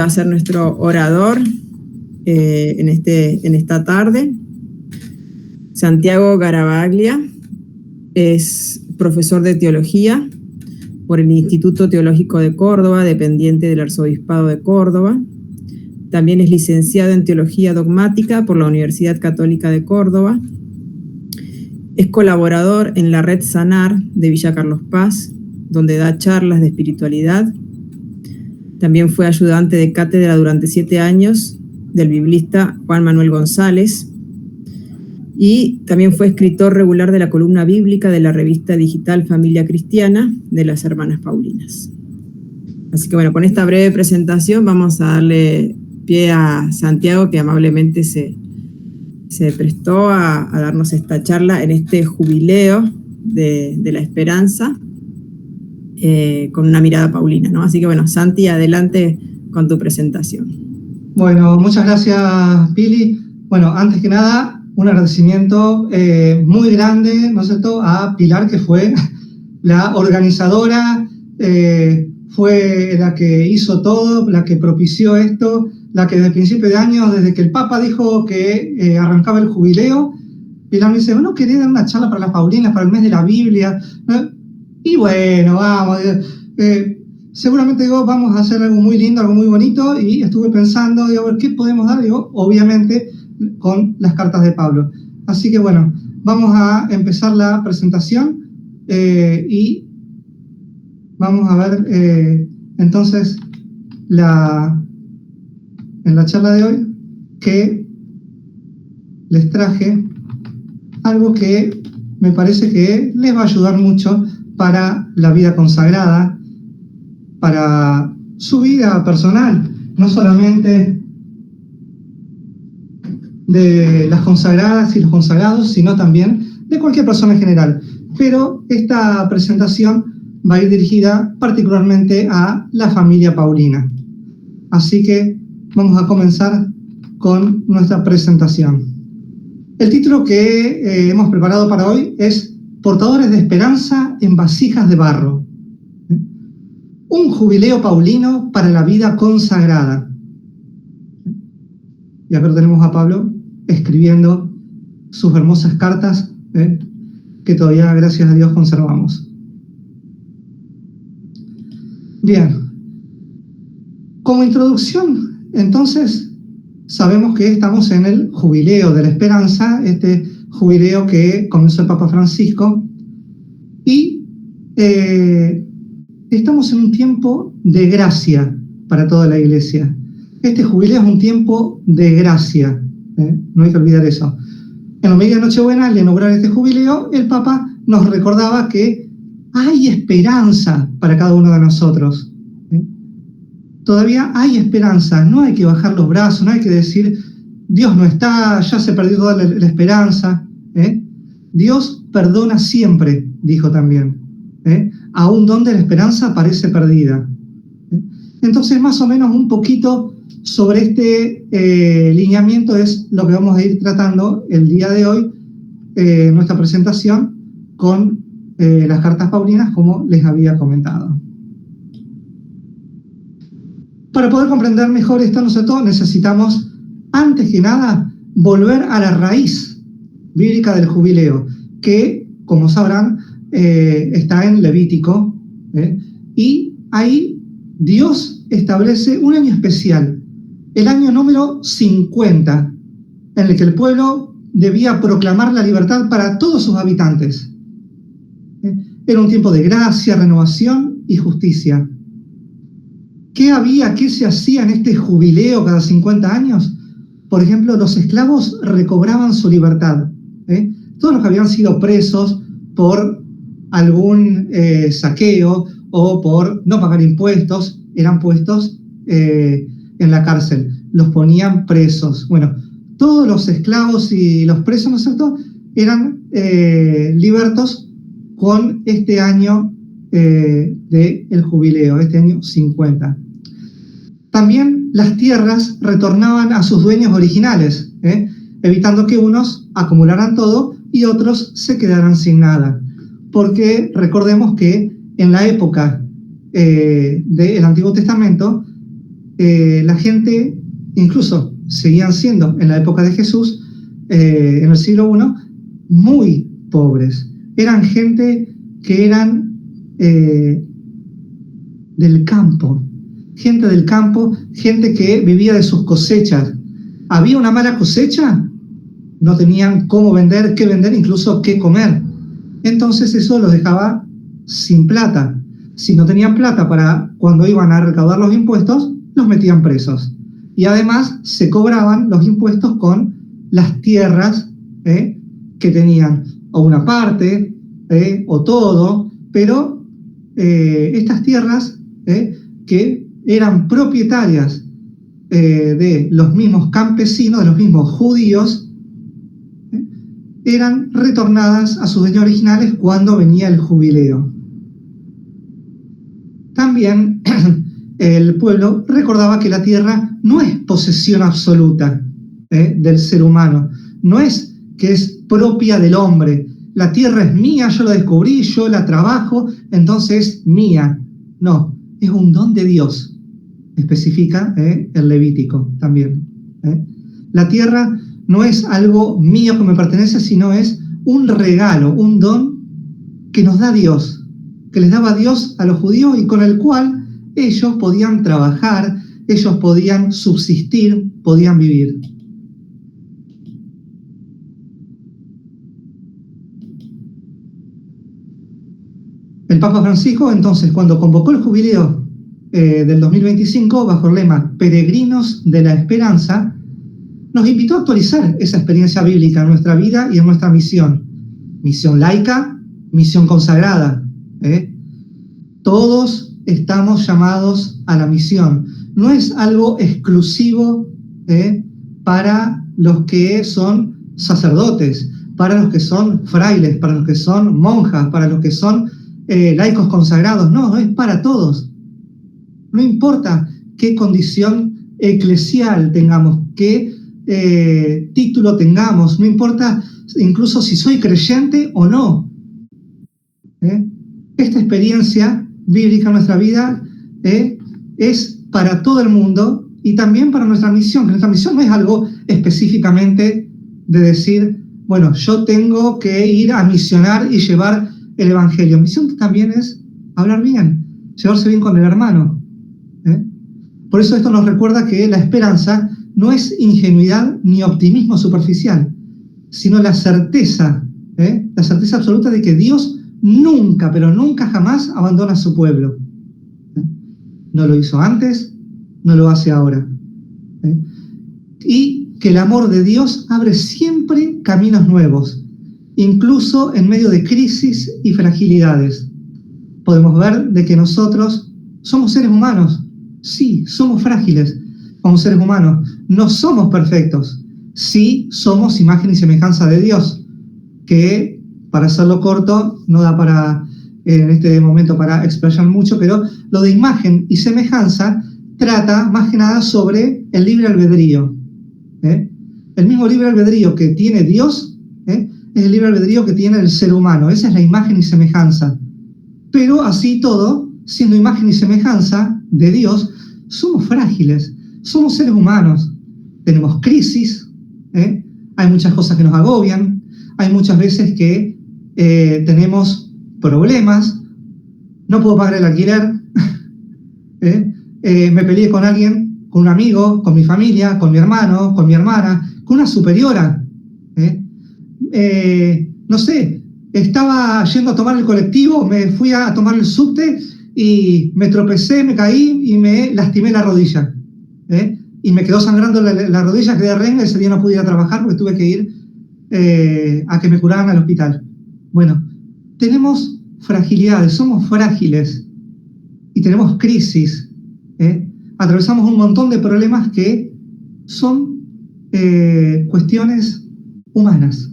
Va a ser nuestro orador en esta tarde. Santiago Garavaglia es profesor de teología por el Instituto Teológico de Córdoba, dependiente del Arzobispado de Córdoba. También es licenciado en Teología Dogmática por la Universidad Católica de Córdoba. Es colaborador en la Red Sanar de Villa Carlos Paz, donde da charlas de espiritualidad. También fue ayudante de cátedra durante 7 años del biblista Juan Manuel González. Y también fue escritor regular de la columna bíblica de la revista digital Familia Cristiana de las Hermanas Paulinas. Así que bueno, con esta breve presentación vamos a darle pie a Santiago, que amablemente se prestó a darnos esta charla en este jubileo de la esperanza, con una mirada paulina, ¿no? Así que bueno, Santi, adelante con tu presentación. Bueno, muchas gracias, Pili. Bueno, antes que nada, un agradecimiento muy grande, ¿no es cierto?, a Pilar, que fue la organizadora, fue la que hizo todo, la que propició esto, la que desde el principio de año, desde que el Papa dijo que arrancaba el jubileo, Pilar me dice, ¿no querés dar una charla para las Paulinas, para el mes de la Biblia? Y bueno, vamos, seguramente digo, vamos a hacer algo muy lindo, algo muy bonito, y estuve pensando, digo, a ver, ¿qué podemos dar? Digo, obviamente, con las cartas de Pablo. Así que bueno, vamos a empezar la presentación, y vamos a ver, entonces, en la charla de hoy, que les traje algo que me parece que les va a ayudar mucho para la vida consagrada, para su vida personal, no solamente de las consagradas y los consagrados, sino también de cualquier persona en general. Pero esta presentación va a ir dirigida particularmente a la familia paulina. Así que vamos a comenzar con nuestra presentación. El título que hemos preparado para hoy es Portadores de esperanza en vasijas de barro. Un jubileo paulino para la vida consagrada. Y acá tenemos a Pablo escribiendo sus hermosas cartas, que todavía, gracias a Dios, conservamos. Bien. Como introducción, entonces, sabemos que estamos en el jubileo de la esperanza, este jubileo que comenzó el Papa Francisco, y estamos en un tiempo de gracia para toda la Iglesia. Este jubileo es un tiempo de gracia, no hay que olvidar eso. En la media Nochebuena, al inaugurar este jubileo, el Papa nos recordaba que hay esperanza para cada uno de nosotros. Todavía hay esperanza, no hay que bajar los brazos, no hay que decir, Dios no está, ya se perdió toda la esperanza. Dios perdona siempre, dijo también, aún donde la esperanza parece perdida. Entonces, más o menos un poquito sobre este lineamiento es lo que vamos a ir tratando el día de hoy, nuestra presentación con las cartas paulinas, como les había comentado. Para poder comprender mejor esto, nosotros necesitamos, antes que nada, volver a la raíz bíblica del jubileo, que, como sabrán, está en Levítico, y ahí Dios establece un año especial, el año número 50, en el que el pueblo debía proclamar la libertad para todos sus habitantes. Era un tiempo de gracia, renovación y justicia. ¿Qué se hacía en este jubileo cada 50 años? Por ejemplo, los esclavos recobraban su libertad. Todos los que habían sido presos por algún saqueo o por no pagar impuestos, eran puestos en la cárcel. Los ponían presos. Bueno, todos los esclavos y los presos, ¿no es cierto?, eran libertos con este año del jubileo, este año 50. También las tierras retornaban a sus dueños originales, evitando que unos acumularan todo y otros se quedaran sin nada. Porque recordemos que en la época del Antiguo Testamento la gente, incluso seguían siendo en la época de Jesús, en el siglo I, muy pobres. Eran gente que eran del campo, gente que vivía de sus cosechas. ¿Había una mala cosecha? No tenían cómo vender, qué vender, incluso qué comer. Entonces eso los dejaba sin plata. Si no tenían plata para cuando iban a recaudar los impuestos, los metían presos. Y además se cobraban los impuestos con las tierras que tenían, o una parte, o todo, pero estas tierras que eran propietarias de los mismos campesinos, de los mismos judíos, eran retornadas a sus dueños originales cuando venía el jubileo. También el pueblo recordaba que la tierra no es posesión absoluta del ser humano, no es que es propia del hombre. La tierra es mía, yo la descubrí, yo la trabajo, entonces es mía. No, es un don de Dios, especifica el Levítico también. La tierra no es algo mío que me pertenece, sino es un regalo, un don que nos da Dios, que les daba Dios a los judíos y con el cual ellos podían trabajar, ellos podían subsistir, podían vivir. El Papa Francisco, entonces, cuando convocó el jubileo del 2025, bajo el lema Peregrinos de la Esperanza, nos invitó a actualizar esa experiencia bíblica en nuestra vida y en nuestra misión. Misión laica, misión consagrada. Todos estamos llamados a la misión. No es algo exclusivo para los que son sacerdotes, para los que son frailes, para los que son monjas, para los que son laicos consagrados. No, es para todos. No importa qué condición eclesial tengamos, qué título tengamos, no importa incluso si soy creyente o no. Esta experiencia bíblica en nuestra vida es para todo el mundo y también para nuestra misión. Nuestra misión no es algo específicamente de decir, bueno, yo tengo que ir a misionar y llevar el evangelio. Misión también es hablar bien, llevarse bien con el hermano. Por eso esto nos recuerda que la esperanza no es ingenuidad ni optimismo superficial, sino la certeza absoluta de que Dios nunca, pero nunca jamás abandona a su pueblo. No lo hizo antes, no lo hace ahora. Y que el amor de Dios abre siempre caminos nuevos, incluso en medio de crisis y fragilidades. Podemos ver de que nosotros somos seres humanos. Sí, somos frágiles como seres humanos. No somos perfectos. Sí, somos imagen y semejanza de Dios, que, para hacerlo corto, no da para, en este momento, para explayar mucho, pero lo de imagen y semejanza trata más que nada sobre el libre albedrío. El mismo libre albedrío que tiene Dios es el libre albedrío que tiene el ser humano. Esa es la imagen y semejanza. Pero así todo, siendo imagen y semejanza de Dios, somos frágiles, somos seres humanos, tenemos crisis, hay muchas cosas que nos agobian, hay muchas veces que tenemos problemas, no puedo pagar el alquiler, me peleé con alguien, con un amigo, con mi familia, con mi hermano, con mi hermana, con una superiora, no sé, estaba yendo a tomar el colectivo, me fui a tomar el subte y me tropecé, me caí y me lastimé la rodilla. Y me quedó sangrando la rodilla, quedé renga, ese día no pude ir a trabajar porque tuve que ir a que me curaran al hospital. Bueno, tenemos fragilidades, somos frágiles y tenemos crisis. Atravesamos un montón de problemas que son cuestiones humanas.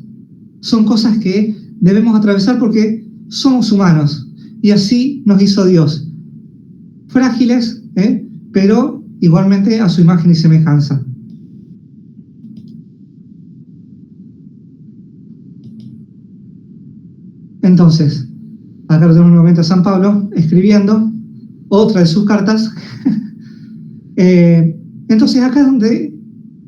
Son cosas que debemos atravesar porque somos humanos y así nos hizo Dios. Frágiles, pero igualmente a su imagen y semejanza. Entonces, acá lo tenemos nuevamente a San Pablo escribiendo otra de sus cartas Entonces acá es donde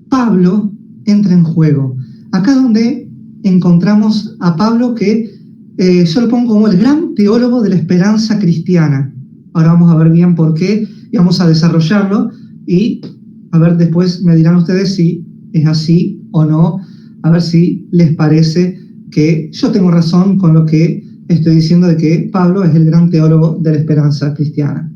Pablo entra en juego. Acá es donde encontramos a Pablo que yo lo pongo como el gran teólogo de la esperanza cristiana. Ahora vamos a ver bien por qué y vamos a desarrollarlo y a ver después me dirán ustedes si es así o no, a ver si les parece que yo tengo razón con lo que estoy diciendo de que Pablo es el gran teólogo de la esperanza cristiana.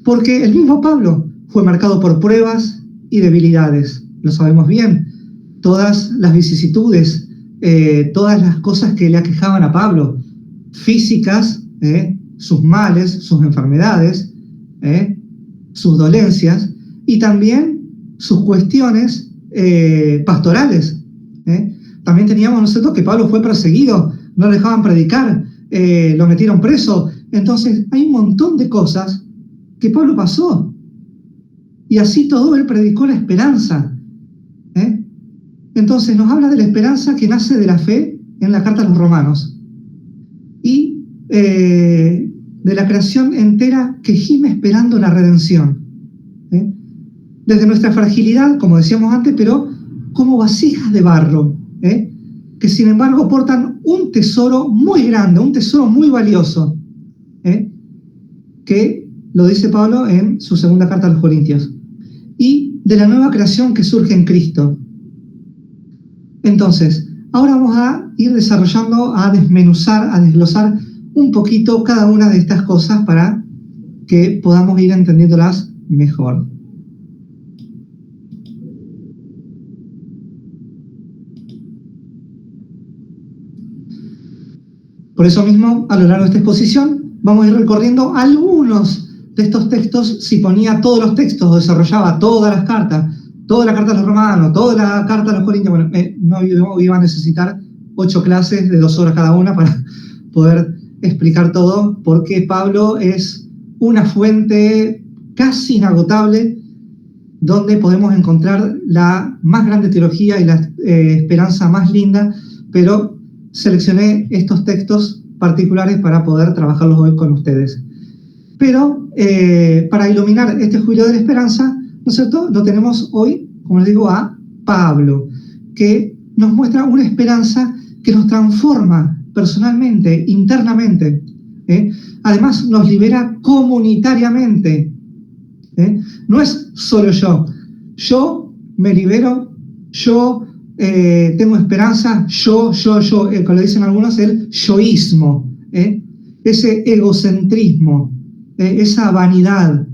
Porque el mismo Pablo fue marcado por pruebas y debilidades, lo sabemos bien. Todas las vicisitudes, todas las cosas que le aquejaban a Pablo, físicas, sus males, sus enfermedades, sus dolencias, y también sus cuestiones pastorales. También teníamos nosotros que Pablo fue perseguido, no lo dejaban predicar, lo metieron preso. Entonces hay un montón de cosas que Pablo pasó. Y así todo él predicó la esperanza. Entonces nos habla de la esperanza que nace de la fe en la carta a los Romanos. Y de la creación entera que gime esperando la redención. Desde nuestra fragilidad, como decíamos antes, pero como vasijas de barro, que sin embargo portan un tesoro muy grande, un tesoro muy valioso, que lo dice Pablo en su segunda carta a los Corintios, y de la nueva creación que surge en Cristo. Entonces, ahora vamos a ir desarrollando, a desmenuzar, a desglosar un poquito cada una de estas cosas para que podamos ir entendiéndolas mejor. Por eso mismo, a lo largo de esta exposición, vamos a ir recorriendo algunos de estos textos. Si ponía todos los textos o desarrollaba todas las cartas, toda la carta a los Romanos, toda la carta a los Corintios, bueno, no iba a necesitar 8 clases de 2 horas cada una para poder explicar todo, porque Pablo es una fuente casi inagotable donde podemos encontrar la más grande teología y la esperanza más linda, pero seleccioné estos textos particulares para poder trabajarlos hoy con ustedes. Pero para iluminar este jubileo de la esperanza, ¿no es cierto?, lo tenemos hoy, como les digo, a Pablo, que nos muestra una esperanza que nos transforma personalmente, internamente. Además, nos libera comunitariamente. No es solo yo. Yo me libero, yo tengo esperanza, yo, como le dicen algunos, el yoísmo, ese egocentrismo, esa vanidad.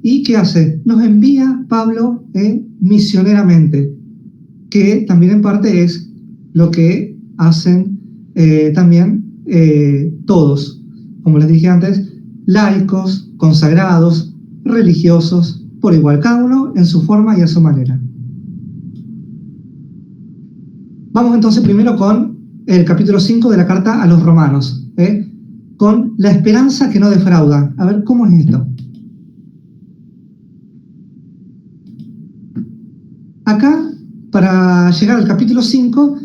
¿Y qué hace? Nos envía Pablo misioneramente, que también en parte es lo que hacen también todos, como les dije antes, laicos, consagrados, religiosos, por igual, cada uno en su forma y a su manera. Vamos entonces primero con el capítulo 5 de la carta a los Romanos, con la esperanza que no defrauda. A ver, ¿cómo es esto? Acá, para llegar al capítulo 5,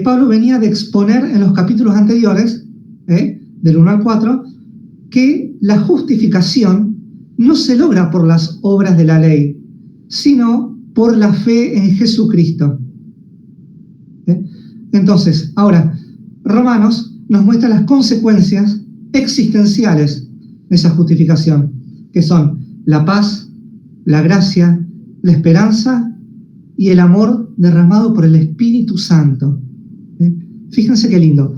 Pablo venía de exponer en los capítulos anteriores, del 1 al 4, que la justificación no se logra por las obras de la ley, sino por la fe en Jesucristo. Entonces, ahora, Romanos nos muestra las consecuencias existenciales de esa justificación, que son la paz, la gracia, la esperanza y el amor derramado por el Espíritu Santo. Fíjense qué lindo.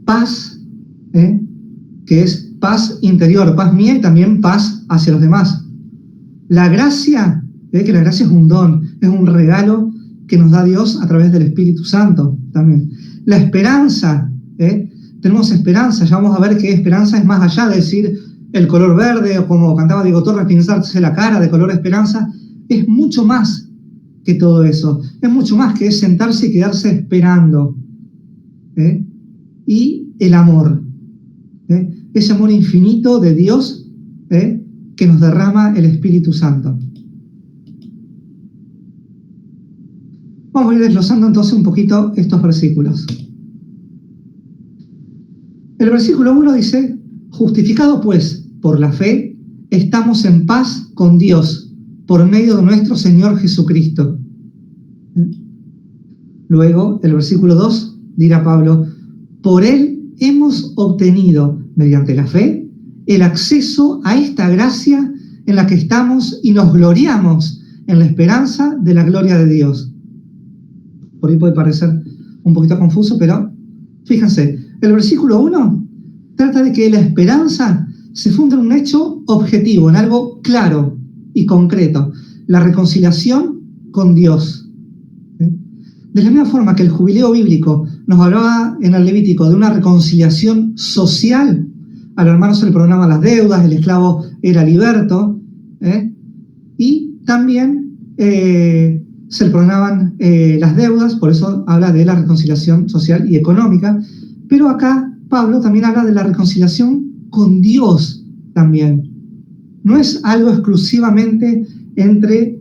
Paz, que es paz interior, paz mía y también paz hacia los demás. La gracia, que la gracia es un don, es un regalo que nos da Dios a través del Espíritu Santo también. La esperanza, tenemos esperanza, ya vamos a ver que esperanza es más allá de decir el color verde, o como cantaba Diego Torres, pintarse la cara de color esperanza, es mucho más que todo eso, es mucho más que sentarse y quedarse esperando. Y el amor, ese amor infinito de Dios que nos derrama el Espíritu Santo. Vamos a ir desglosando entonces un poquito estos versículos. El versículo 1 dice: justificado pues por la fe, estamos en paz con Dios por medio de nuestro Señor Jesucristo. Luego, el versículo 2, dirá Pablo, por Él hemos obtenido, mediante la fe, el acceso a esta gracia en la que estamos y nos gloriamos en la esperanza de la gloria de Dios. Por ahí puede parecer un poquito confuso, pero fíjense, el versículo 1 trata de que la esperanza se funda en un hecho objetivo, en algo claro y concreto, la reconciliación con Dios. De la misma forma que el jubileo bíblico nos hablaba en el Levítico de una reconciliación social, a los hermanos se le perdonaban las deudas, el esclavo era liberto, y también se le perdonaban las deudas, por eso habla de la reconciliación social y económica, pero acá Pablo también habla de la reconciliación con Dios también. No es algo exclusivamente entre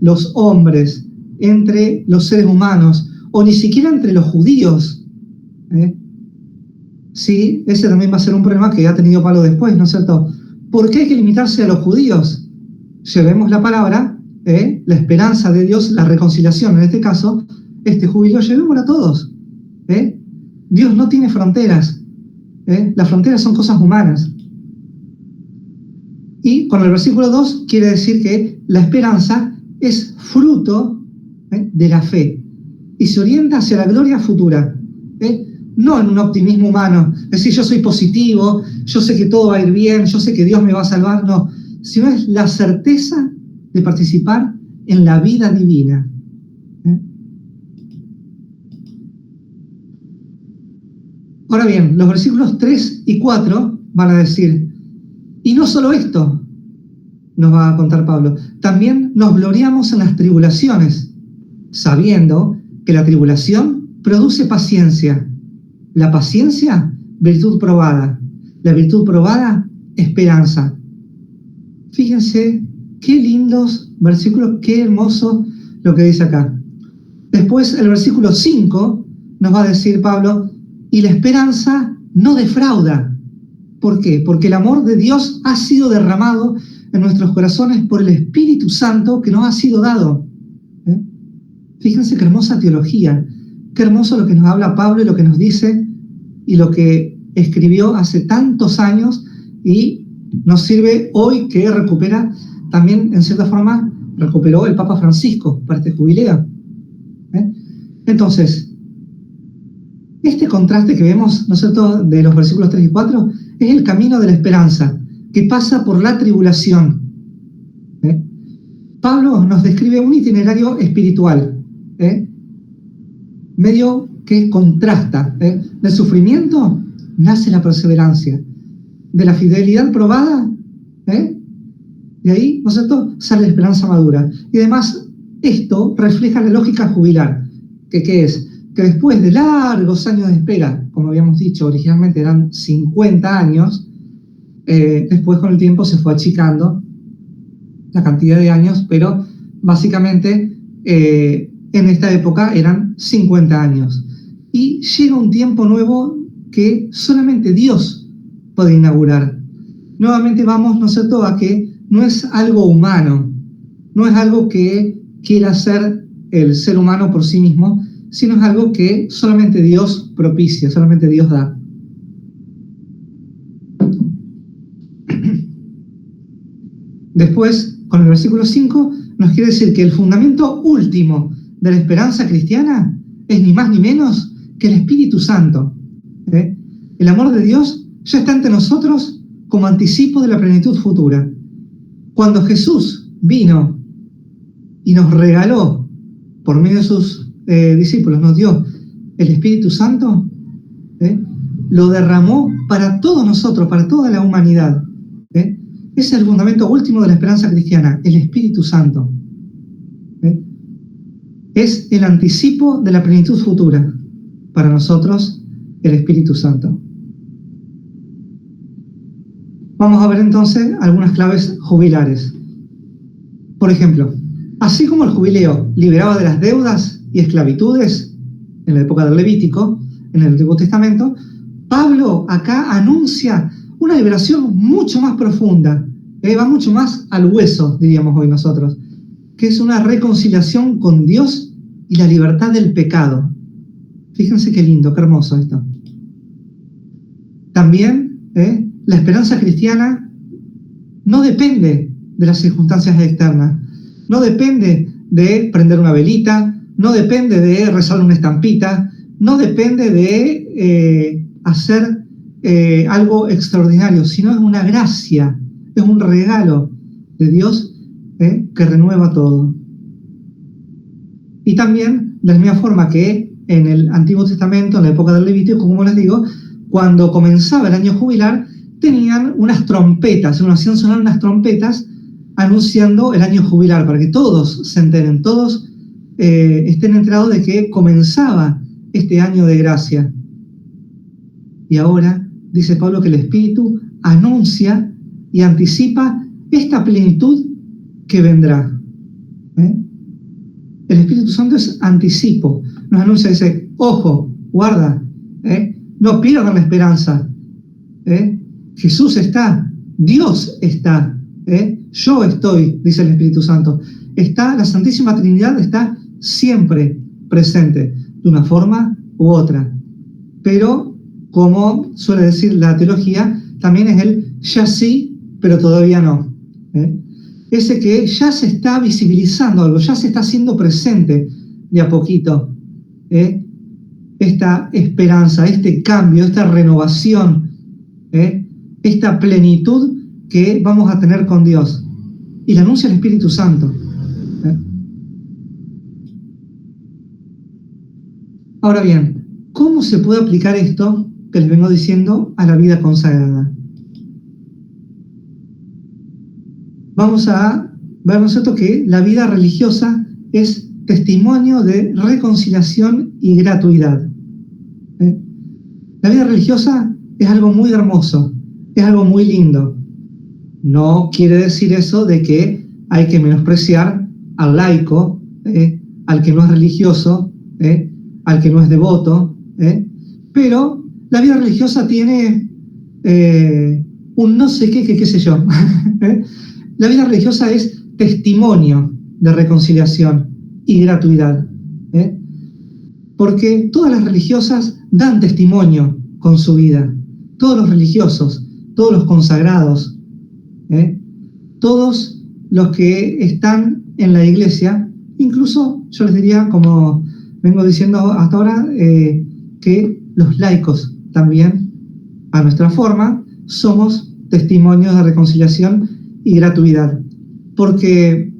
los hombres, entre los seres humanos, o ni siquiera entre los judíos. Sí, ese también va a ser un problema que ha tenido Pablo después, ¿no es cierto? ¿Por qué hay que limitarse a los judíos? Llevemos la palabra, la esperanza de Dios, la reconciliación, en este caso, este jubileo, llevémosla a todos. Dios no tiene fronteras. Las fronteras son cosas humanas. Y con el versículo 2 quiere decir que la esperanza es fruto de la fe y se orienta hacia la gloria futura, no en un optimismo humano, es decir, yo soy positivo, yo sé que todo va a ir bien, yo sé que Dios me va a salvar, no, sino es la certeza de participar en la vida divina. Ahora bien, los versículos 3 y 4 van a decir, y no solo esto, nos va a contar Pablo, también nos gloriamos en las tribulaciones, sabiendo que la tribulación produce paciencia, la paciencia, virtud probada, la virtud probada, esperanza. Fíjense qué lindos versículos, qué hermoso lo que dice acá. Después el versículo 5 nos va a decir Pablo, y la esperanza no defrauda. ¿Por qué? Porque el amor de Dios ha sido derramado en nuestros corazones por el Espíritu Santo que nos ha sido dado. Fíjense qué hermosa teología, qué hermoso lo que nos habla Pablo y lo que nos dice y lo que escribió hace tantos años y nos sirve hoy que recupera, también en cierta forma recuperó el Papa Francisco para este jubileo. Entonces, este contraste que vemos, ¿no es cierto?, de los versículos 3 y 4, es el camino de la esperanza, que pasa por la tribulación. Pablo nos describe un itinerario espiritual, medio que contrasta. Del sufrimiento nace la perseverancia, de la fidelidad probada, de ahí, ¿no es cierto?, sale la esperanza madura. Y además, esto refleja la lógica jubilar, que es que después de largos años de espera, como habíamos dicho, originalmente eran 50 años, después con el tiempo se fue achicando la cantidad de años, pero básicamente en esta época eran 50 años. Y llega un tiempo nuevo que solamente Dios puede inaugurar. Nuevamente vamos, ¿no es cierto?, a que no es algo humano, no es algo que quiera hacer el ser humano por sí mismo, sino es algo que solamente Dios propicia, solamente Dios da. Después, con el versículo 5, nos quiere decir que el fundamento último de la esperanza cristiana es ni más ni menos que el Espíritu Santo. El amor de Dios ya está ante nosotros como anticipo de la plenitud futura. Cuando Jesús vino y nos regaló, por medio de sus discípulos, nos dio el Espíritu Santo, lo derramó para todos nosotros, para toda la humanidad. Ese es el fundamento último de la esperanza cristiana, el Espíritu Santo. Es el anticipo de la plenitud futura. Para nosotros, el Espíritu Santo. Vamos a ver entonces algunas claves jubilares. Por ejemplo, así como el jubileo liberaba de las deudas y esclavitudes en la época del Levítico, en el Antiguo Testamento, Pablo acá anuncia una liberación mucho más profunda, va mucho más al hueso, diríamos hoy nosotros, que es una reconciliación con Dios y la libertad del pecado. Fíjense qué lindo, qué hermoso esto. También, la esperanza cristiana no depende de las circunstancias externas, no depende de prender una velita, no depende de rezar una estampita, no depende de hacer algo extraordinario, sino es una gracia, es un regalo de Dios que renueva todo. Y también, de la misma forma que en el Antiguo Testamento, en la época del Levítico, como les digo, cuando comenzaba el año jubilar, tenían unas trompetas, hacían sonar unas trompetas anunciando el año jubilar, para que todos se enteren, todos estén enterados de que comenzaba este año de gracia. Y ahora, dice Pablo, que el Espíritu anuncia y anticipa esta plenitud que vendrá. El Espíritu Santo es anticipo, nos anuncia, dice, ojo, guarda, no pierdan la esperanza, Jesús está, Dios está, yo estoy, dice el Espíritu Santo, está, la Santísima Trinidad está siempre presente, de una forma u otra, pero como suele decir la teología, también es el ya sí, pero todavía no, ese que ya se está visibilizando algo, ya se está haciendo presente de a poquito, esta esperanza, este cambio, esta renovación, esta plenitud que vamos a tener con Dios. Y la anuncia el Espíritu Santo. Ahora bien, ¿cómo se puede aplicar esto que les vengo diciendo a la vida consagrada? Vamos a ver, ¿no es cierto?, que la vida religiosa es testimonio de reconciliación y gratuidad. La vida religiosa es algo muy hermoso, es algo muy lindo. No quiere decir eso de que hay que menospreciar al laico, al que no es religioso, al que no es devoto, pero la vida religiosa tiene un no sé qué sé yo. La vida religiosa es testimonio de reconciliación y gratuidad, porque todas las religiosas dan testimonio con su vida, todos los religiosos, todos los consagrados, todos los que están en la iglesia, incluso yo les diría, como vengo diciendo hasta ahora, que los laicos también, a nuestra forma, somos testimonios de reconciliación y gratuidad, porque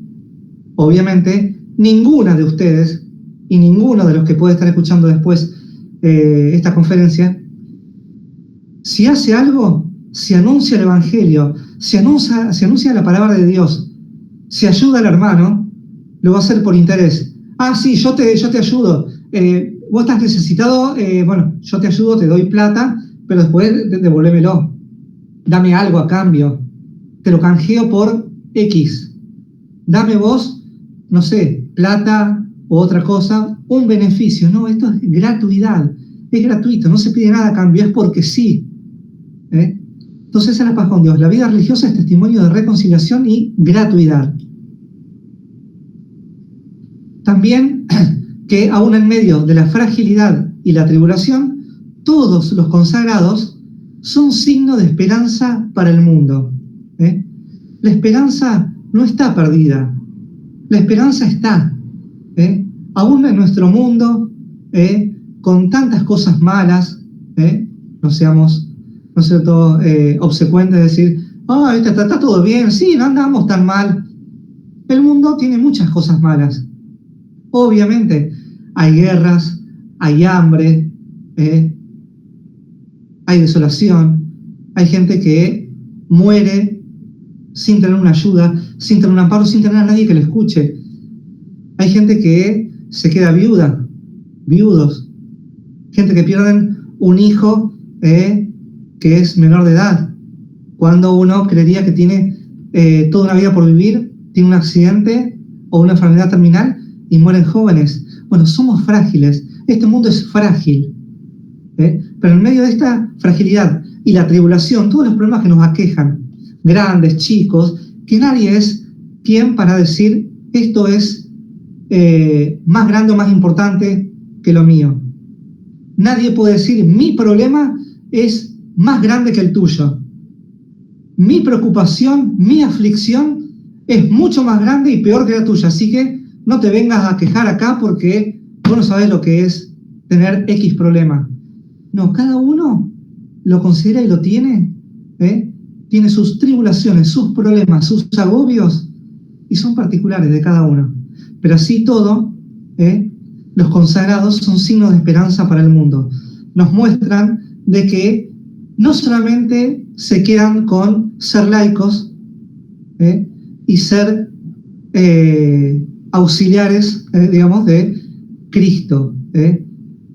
obviamente ninguna de ustedes y ninguno de los que puede estar escuchando después esta conferencia, si hace algo, si anuncia el Evangelio, si anuncia la palabra de Dios, si ayuda al hermano, lo va a hacer por interés. Ah, sí, yo te ayudo. Vos estás necesitado, bueno, yo te ayudo, te doy plata, pero después devuélvemelo. Dame algo a cambio. Te lo canjeo por X. Dame vos, no sé, plata o otra cosa, un beneficio. No, esto es gratuidad. Es gratuito, no se pide nada a cambio, es porque sí. Entonces, esa es la paz con Dios. La vida religiosa es testimonio de reconciliación y gratuidad. También que aún en medio de la fragilidad y la tribulación, todos los consagrados son signo de esperanza para el mundo. La esperanza no está perdida, la esperanza está. Aún en nuestro mundo, con tantas cosas malas, no seamos, ¿no es cierto?, obsecuentes de decir, está todo bien, sí, no andamos tan mal. El mundo tiene muchas cosas malas. Obviamente, hay guerras, hay hambre, hay desolación, hay gente que muere sin tener una ayuda, sin tener un amparo, sin tener a nadie que le escuche. Hay gente que se queda viuda, viudos, gente que pierden un hijo que es menor de edad, cuando uno creería que tiene toda una vida por vivir, tiene un accidente o una enfermedad terminal y mueren jóvenes. Bueno, somos frágiles, este mundo es frágil, pero en medio de esta fragilidad y la tribulación, todos los problemas que nos aquejan, grandes, chicos, que nadie es quien para decir esto es más grande o más importante que lo mío. Nadie puede decir mi problema es más grande que el tuyo. Mi preocupación, mi aflicción es mucho más grande y peor que la tuya, así que no te vengas a quejar acá porque vos no sabés lo que es tener X problema. No, cada uno lo considera y lo tiene, tiene sus tribulaciones, sus problemas, sus agobios, y son particulares de cada uno. Pero así todo, los consagrados son signos de esperanza para el mundo. Nos muestran de que no solamente se quedan con ser laicos y ser auxiliares, digamos, de Cristo,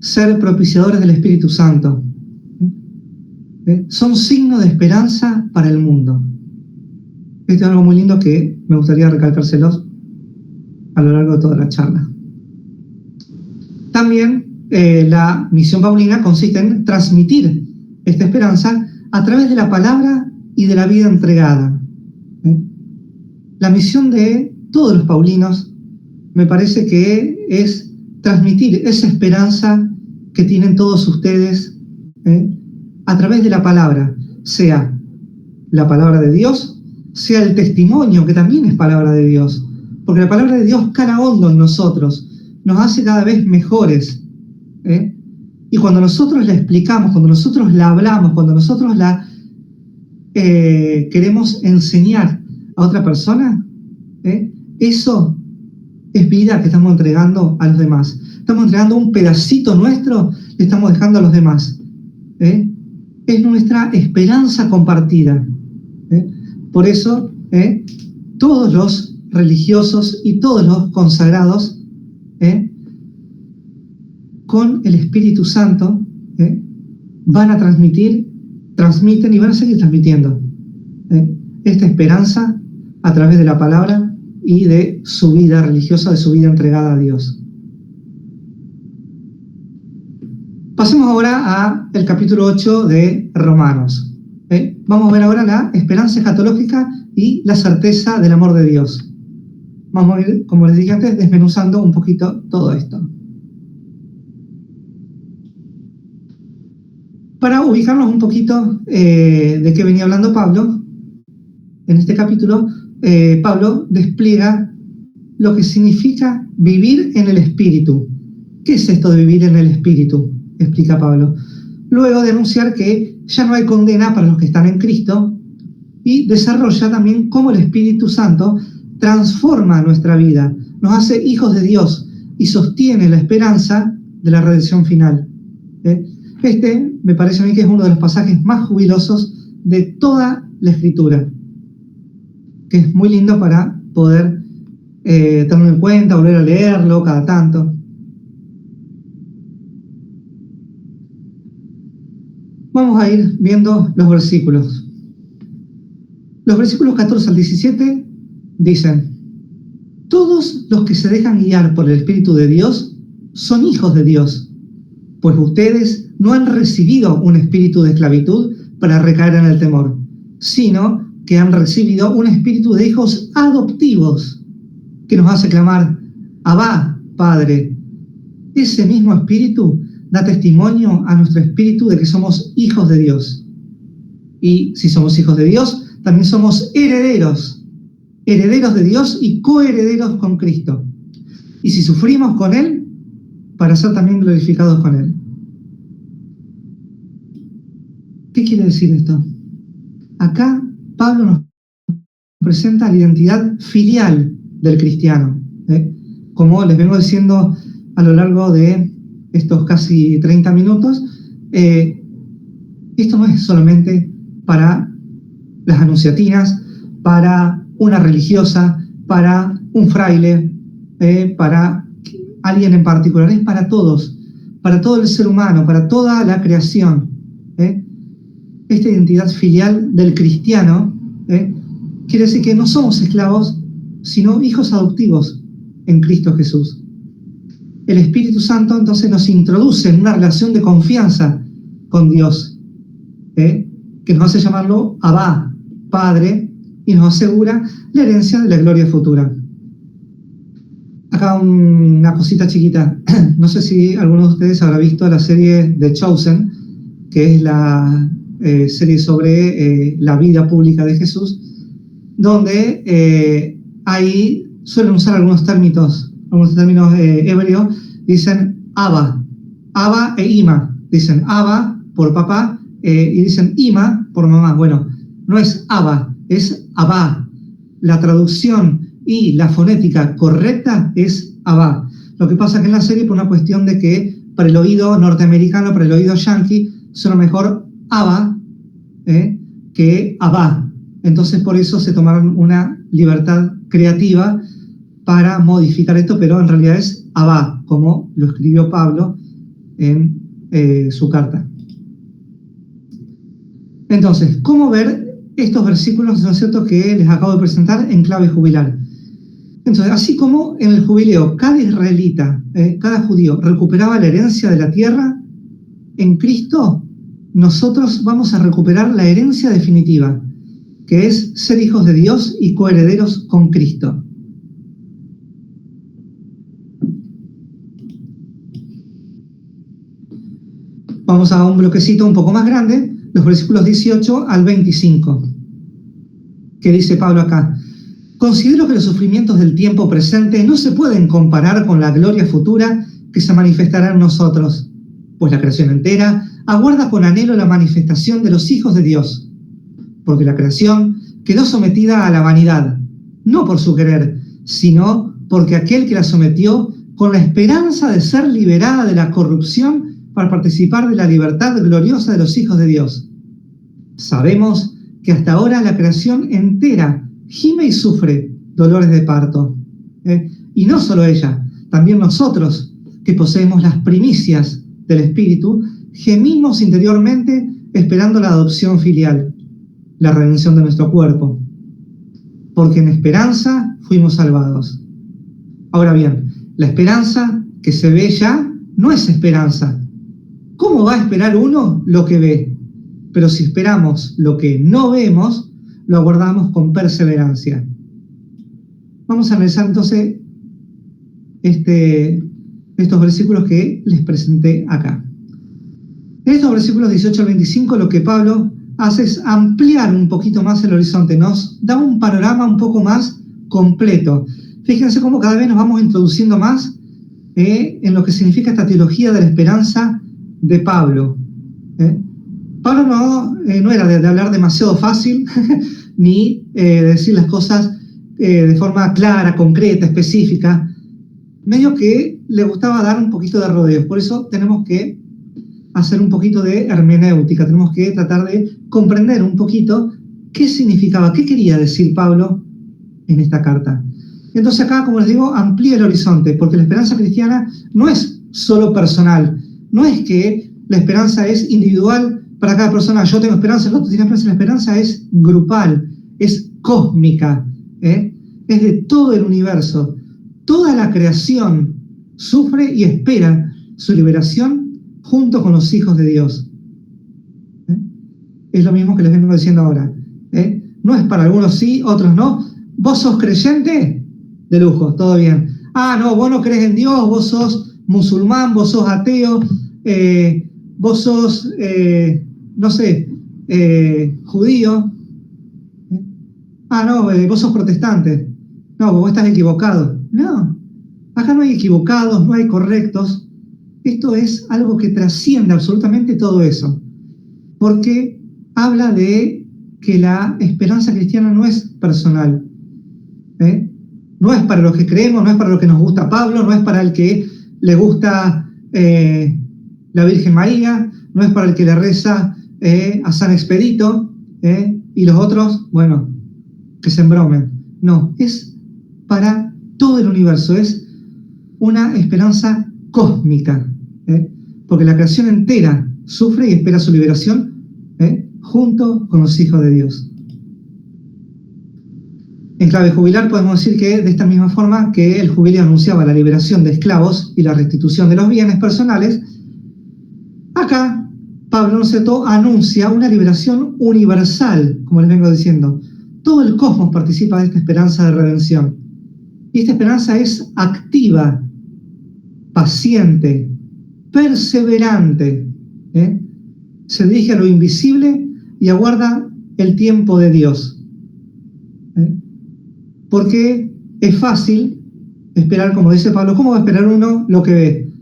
ser propiciadores del Espíritu Santo. Son signos de esperanza para el mundo. Esto es algo muy lindo que me gustaría recalcárselos a lo largo de toda la charla. También la misión paulina consiste en transmitir esta esperanza a través de la palabra y de la vida entregada. La misión de todos los paulinos me parece que es transmitir esa esperanza que tienen todos ustedes a través de la palabra, sea la palabra de Dios, sea el testimonio, que también es palabra de Dios, porque la palabra de Dios cala hondo en nosotros, nos hace cada vez mejores. Y cuando nosotros la explicamos, cuando nosotros la hablamos, cuando nosotros la queremos enseñar a otra persona, eso es vida que estamos entregando a los demás. Estamos entregando un pedacito nuestro, le estamos dejando a los demás. Es nuestra esperanza compartida. Por eso, todos los religiosos y todos los consagrados, con el Espíritu Santo, van a transmiten y van a seguir transmitiendo esta esperanza a través de la palabra y de su vida religiosa, de su vida entregada a Dios. Pasemos ahora al capítulo 8 de Romanos. Vamos a ver ahora la esperanza escatológica y la certeza del amor de Dios. Vamos a ir, como les dije antes, desmenuzando un poquito todo esto. Para ubicarnos un poquito de qué venía hablando Pablo, en este capítulo, Pablo despliega lo que significa vivir en el Espíritu. ¿Qué es esto de vivir en el Espíritu? Explica Pablo. Luego de anunciar que ya no hay condena para los que están en Cristo, y desarrolla también cómo el Espíritu Santo transforma nuestra vida, nos hace hijos de Dios y sostiene la esperanza de la redención final. Este me parece a mí que es uno de los pasajes más jubilosos de toda la Escritura, que es muy lindo para poder tenerlo en cuenta, volver a leerlo cada tanto. Vamos a ir viendo los versículos. Los versículos 14 al 17 dicen: todos los que se dejan guiar por el Espíritu de Dios son hijos de Dios, pues ustedes no han recibido un espíritu de esclavitud para recaer en el temor, sino que han recibido un espíritu de hijos adoptivos que nos hace clamar: Abba, Padre. Ese mismo espíritu da testimonio a nuestro espíritu de que somos hijos de Dios. Y si somos hijos de Dios, también somos herederos de Dios y coherederos con Cristo. Y si sufrimos con Él, para ser también glorificados con Él. ¿Qué quiere decir esto? Acá Pablo nos presenta la identidad filial del cristiano. Como les vengo diciendo a lo largo de estos casi 30 minutos, esto no es solamente para las anunciatinas, para una religiosa, para un fraile, para alguien en particular, es para todos, para todo el ser humano, para toda la creación. Esta identidad filial del cristiano quiere decir que no somos esclavos, sino hijos adoptivos en Cristo Jesús. El Espíritu Santo entonces nos introduce en una relación de confianza con Dios, que nos hace llamarlo Abba, Padre y nos asegura la herencia de la gloria futura. Acá una cosita chiquita. No sé si alguno de ustedes habrá visto la serie The Chosen, que es la serie sobre la vida pública de Jesús, donde ahí suelen usar algunos términos hebreos. Dicen Abba e Ima. Dicen Abba por papá y dicen Ima por mamá. Bueno, no es Abba, es Abba. La traducción y la fonética correcta es Abba. Lo que pasa que en la serie, por una cuestión de que para el oído norteamericano, para el oído yankee, suena mejor Abba que Abba. Entonces por eso se tomaron una libertad creativa para modificar esto, pero en realidad es Abba, como lo escribió Pablo en su carta. Entonces, ¿cómo ver estos versículos, ¿no es cierto?, que les acabo de presentar en clave jubilar? Entonces, así como en el jubileo cada israelita, cada judío recuperaba la herencia de la tierra, en Cristo nosotros vamos a recuperar la herencia definitiva, que es ser hijos de Dios y coherederos con Cristo. Vamos a un bloquecito un poco más grande, los versículos 18 al 25, que dice Pablo acá: considero que los sufrimientos del tiempo presente no se pueden comparar con la gloria futura que se manifestará en nosotros, pues la creación entera aguarda con anhelo la manifestación de los hijos de Dios, porque la creación quedó sometida a la vanidad, no por su querer, sino porque aquel que la sometió, con la esperanza de ser liberada de la corrupción para participar de la libertad gloriosa de los hijos de Dios. Sabemos que hasta ahora la creación entera gime y sufre dolores de parto. Y no solo ella, también nosotros, que poseemos las primicias del Espíritu, gemimos interiormente esperando la adopción filial, la redención de nuestro cuerpo, porque en esperanza fuimos salvados. Ahora bien, la esperanza que se ve ya no es esperanza. ¿Cómo va a esperar uno lo que ve? Pero si esperamos lo que no vemos, lo aguardamos con perseverancia. Vamos a analizar entonces estos versículos que les presenté acá. En estos versículos 18 al 25, lo que Pablo hace es ampliar un poquito más el horizonte, nos da un panorama un poco más completo. Fíjense cómo cada vez nos vamos introduciendo más en lo que significa esta teología de la esperanza de Pablo. Pablo no era de hablar demasiado fácil, ni de decir las cosas de forma clara, concreta, específica. Medio que le gustaba dar un poquito de rodeos. Por eso tenemos que hacer un poquito de hermenéutica, tenemos que tratar de comprender un poquito qué significaba, qué quería decir Pablo en esta carta. Entonces acá, como les digo, amplía el horizonte, porque la esperanza cristiana no es solo personal, no es que la esperanza es individual para cada persona. Yo tengo esperanza, el otro tiene esperanza. La esperanza es grupal, es cósmica, es de todo el universo. Toda la creación sufre y espera su liberación junto con los hijos de Dios. Es lo mismo que les vengo diciendo ahora. No es para algunos sí, otros no. ¿Vos sos creyente? De lujo, todo bien. Ah, no, vos no crees en Dios, vos sos musulmán, vos sos ateo, vos sos, no sé, judío. Ah, no, vos sos protestante. No, vos estás equivocado. No, acá no hay equivocados, no hay correctos. Esto es algo que trasciende absolutamente todo eso, porque habla de que la esperanza cristiana no es personal. No es para los que creemos, no es para los que nos gusta Pablo, no es para el que le gusta la Virgen María, no es para el que le reza a San Expedito, y los otros, bueno, que se embromen. No, es para todo el universo, es una esperanza cósmica, porque la creación entera sufre y espera su liberación junto con los hijos de Dios. En clave jubilar podemos decir que de esta misma forma que el jubileo anunciaba la liberación de esclavos y la restitución de los bienes personales, acá Pablo, ¿no es cierto?, anuncia una liberación universal, como les vengo diciendo. Todo el cosmos participa de esta esperanza de redención. Y esta esperanza es activa, paciente, perseverante. Se dirige a lo invisible y aguarda el tiempo de Dios. Porque es fácil esperar, como dice Pablo, ¿cómo va a esperar uno lo que ve?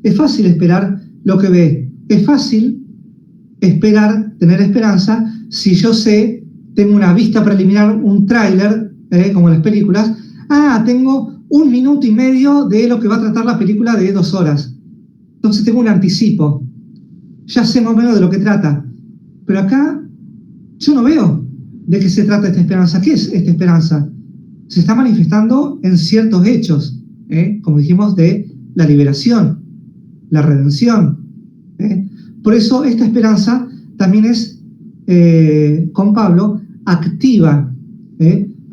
Es fácil esperar lo que ve. Es fácil esperar, tener esperanza, si yo sé, tengo una vista preliminar, un tráiler, como en las películas. Tengo 1 minuto y medio de lo que va a tratar la película de 2 horas. Entonces tengo un anticipo. Ya sé más o menos de lo que trata. Pero acá yo no veo de qué se trata esta esperanza. ¿Qué es esta esperanza? Se está manifestando en ciertos hechos, como dijimos, de la liberación, la redención. Por eso esta esperanza también es, con Pablo, activa,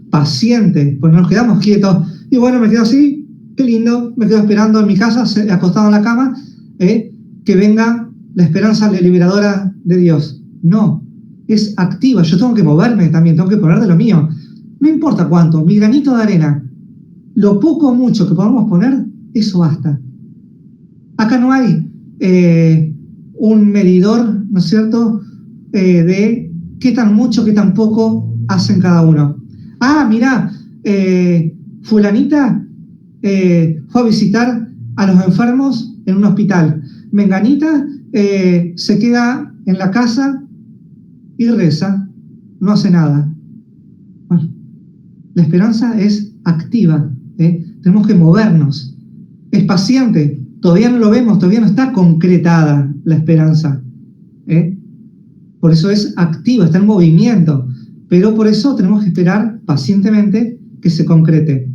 paciente, pues no nos quedamos quietos. Y bueno, me quedo así, qué lindo, me quedo esperando en mi casa, acostado en la cama, que venga la esperanza liberadora de Dios. No, es activa, yo tengo que moverme también, tengo que poner de lo mío. No importa cuánto, mi granito de arena, lo poco o mucho que podamos poner, eso basta. Acá no hay un medidor, ¿no es cierto?, de qué tan mucho, qué tan poco hacen cada uno. Mirá, fulanita fue a visitar a los enfermos en un hospital. Menganita se queda en la casa y reza, no hace nada. Bueno, la esperanza es activa, tenemos que movernos. Es paciente, todavía no lo vemos, todavía no está concretada la esperanza. Por eso es activa, está en movimiento. Pero por eso tenemos que esperar pacientemente que se concrete.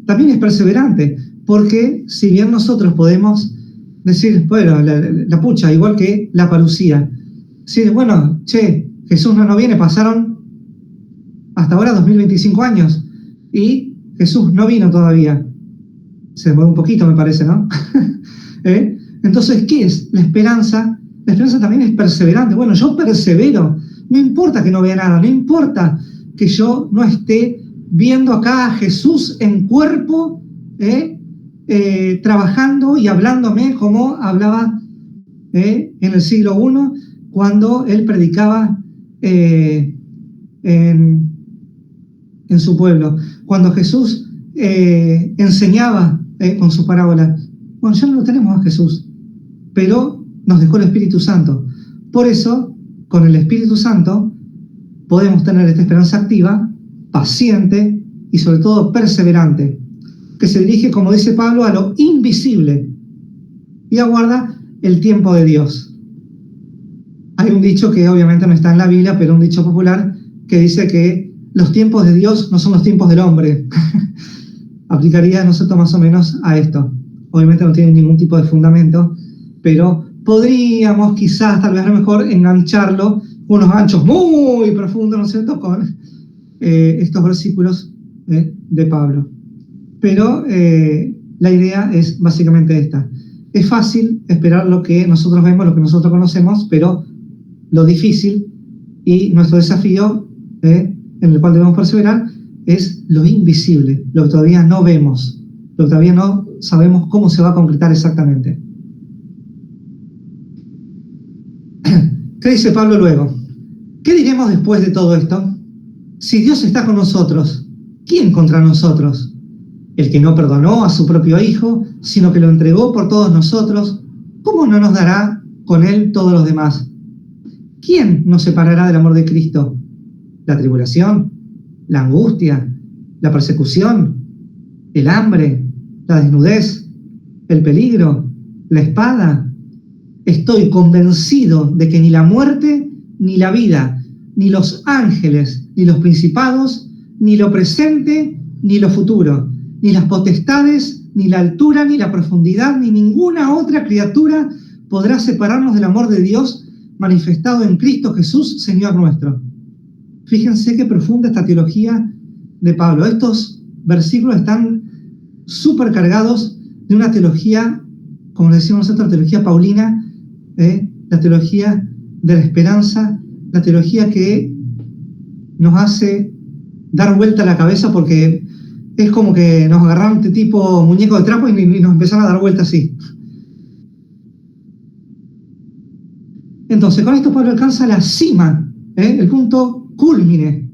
También es perseverante, porque si bien nosotros podemos decir, bueno, la pucha, igual que la parucía, sí, bueno, Jesús no viene, pasaron hasta ahora 2025 años y Jesús no vino todavía. Se demoró un poquito, me parece, ¿no? Entonces, ¿qué es la esperanza? La esperanza también es perseverante. Bueno, yo persevero. No importa que no vea nada, no importa que yo no esté viendo acá a Jesús en cuerpo, trabajando y hablándome como hablaba en el siglo I, cuando él predicaba en su pueblo, cuando Jesús enseñaba con sus parábolas. Bueno, ya no lo tenemos a Jesús, pero nos dejó el Espíritu Santo. Por eso, con el Espíritu Santo, podemos tener esta esperanza activa, paciente y sobre todo perseverante, que se dirige, como dice Pablo, a lo invisible y aguarda el tiempo de Dios. Hay un dicho que obviamente no está en la Biblia, pero un dicho popular que dice que los tiempos de Dios no son los tiempos del hombre. Aplicaría, ¿no es cierto?, más o menos a esto. Obviamente no tiene ningún tipo de fundamento, pero podríamos quizás, tal vez a lo mejor, engancharlo con unos ganchos muy profundos, ¿no es cierto?, con estos versículos de Pablo. Pero la idea es básicamente esta. Es fácil esperar lo que nosotros vemos, lo que nosotros conocemos, pero lo difícil y nuestro desafío, en el cual debemos perseverar, es lo invisible, lo que todavía no vemos, lo que todavía no sabemos cómo se va a concretar exactamente. ¿Qué dice Pablo luego? ¿Qué diremos después de todo esto? Si Dios está con nosotros, ¿quién contra nosotros? El que no perdonó a su propio Hijo, sino que lo entregó por todos nosotros, ¿cómo no nos dará con Él todos los demás? ¿Quién nos separará del amor de Cristo? ¿La tribulación? ¿La angustia? ¿La persecución? ¿El hambre? ¿La desnudez? ¿El peligro? ¿La espada? Estoy convencido de que ni la muerte, ni la vida, ni los ángeles, ni los principados, ni lo presente, ni lo futuro, ni las potestades, ni la altura, ni la profundidad, ni ninguna otra criatura podrá separarnos del amor de Dios manifestado en Cristo Jesús, Señor nuestro. Fíjense qué profunda esta teología de Pablo. Estos versículos están súper cargados de una teología, como decimos nosotros, teología paulina, la teología de la esperanza, la teología que nos hace dar vuelta la cabeza, porque es como que nos agarraron tipo muñeco de trapo y nos empezaron a dar vuelta así. Entonces, con esto Pablo alcanza la cima, el punto cúlmine,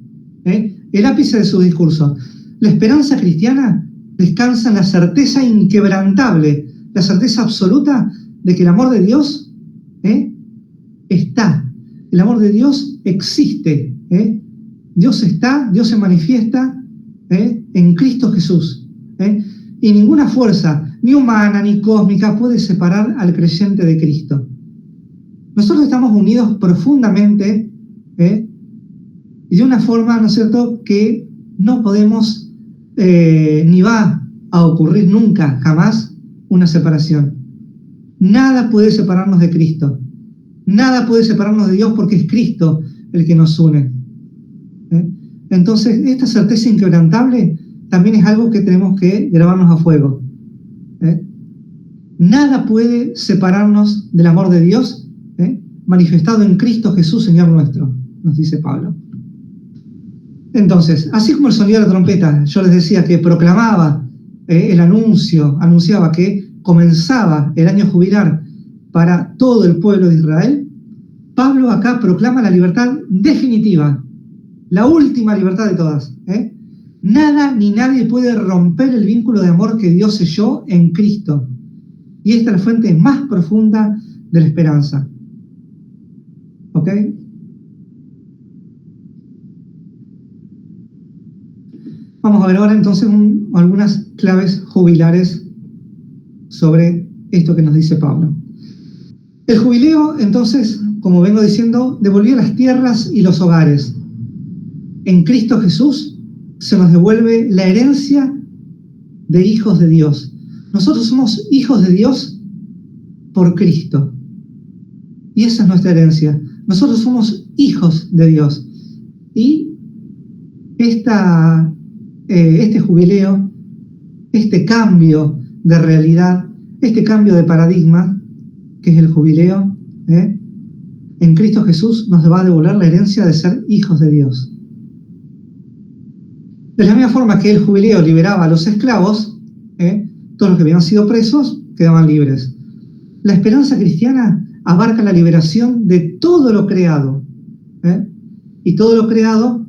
el ápice de su discurso. La esperanza cristiana descansa en la certeza inquebrantable, la certeza absoluta de que el amor de Dios está. El amor de Dios existe. Dios está, Dios se manifiesta en Cristo Jesús. Y ninguna fuerza, ni humana ni cósmica, puede separar al creyente de Cristo. Nosotros estamos unidos profundamente y de una forma, ¿no es cierto?, que no podemos ni va a ocurrir nunca, jamás, una separación. Nada puede separarnos de Cristo. Nada puede separarnos de Dios, porque es Cristo el que nos une. Entonces, esta certeza inquebrantable también es algo que tenemos que grabarnos a fuego. Nada puede separarnos del amor de Dios, manifestado en Cristo Jesús, Señor nuestro, nos dice Pablo. Entonces, así como el sonido de la trompeta, yo les decía que proclamaba el anuncio, anunciaba que comenzaba el año jubilar para todo el pueblo de Israel, Pablo acá proclama la libertad definitiva, la última libertad de todas. Nada ni nadie puede romper el vínculo de amor que Dios selló en Cristo. Y esta es la fuente más profunda de la esperanza. ¿Ok? Vamos a ver ahora entonces algunas claves jubilares sobre esto que nos dice Pablo. El jubileo, entonces, como vengo diciendo, devolvió las tierras y los hogares. En Cristo Jesús se nos devuelve la herencia de hijos de Dios. Nosotros somos hijos de Dios por Cristo. Y esa es nuestra herencia. Nosotros somos hijos de Dios. Y este jubileo, este cambio de realidad, este cambio de paradigma, que es el jubileo, en Cristo Jesús nos va a devolver la herencia de ser hijos de Dios. De la misma forma que el jubileo liberaba a los esclavos, todos los que habían sido presos quedaban libres. La esperanza cristiana abarca la liberación de todo lo creado. Y todo lo creado,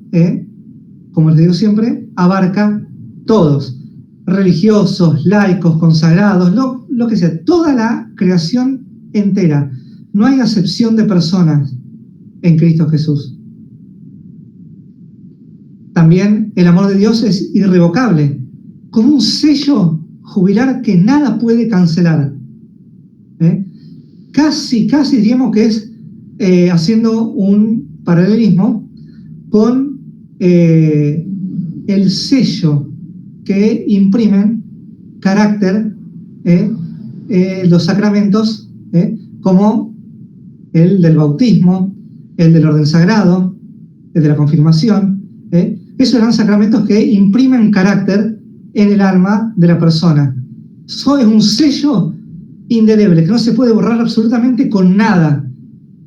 como les digo siempre, abarca todos. Religiosos, laicos, consagrados, lo que sea. Toda la creación entera. No hay acepción de personas en Cristo Jesús. También el amor de Dios es irrevocable, como un sello jubilar que nada puede cancelar. Casi diríamos que es haciendo un paralelismo con el sello que imprimen carácter los sacramentos, como el del bautismo, el del orden sagrado, el de la confirmación. Esos eran sacramentos que imprimen carácter en el alma de la persona. Eso es un sello indeleble, que no se puede borrar absolutamente con nada.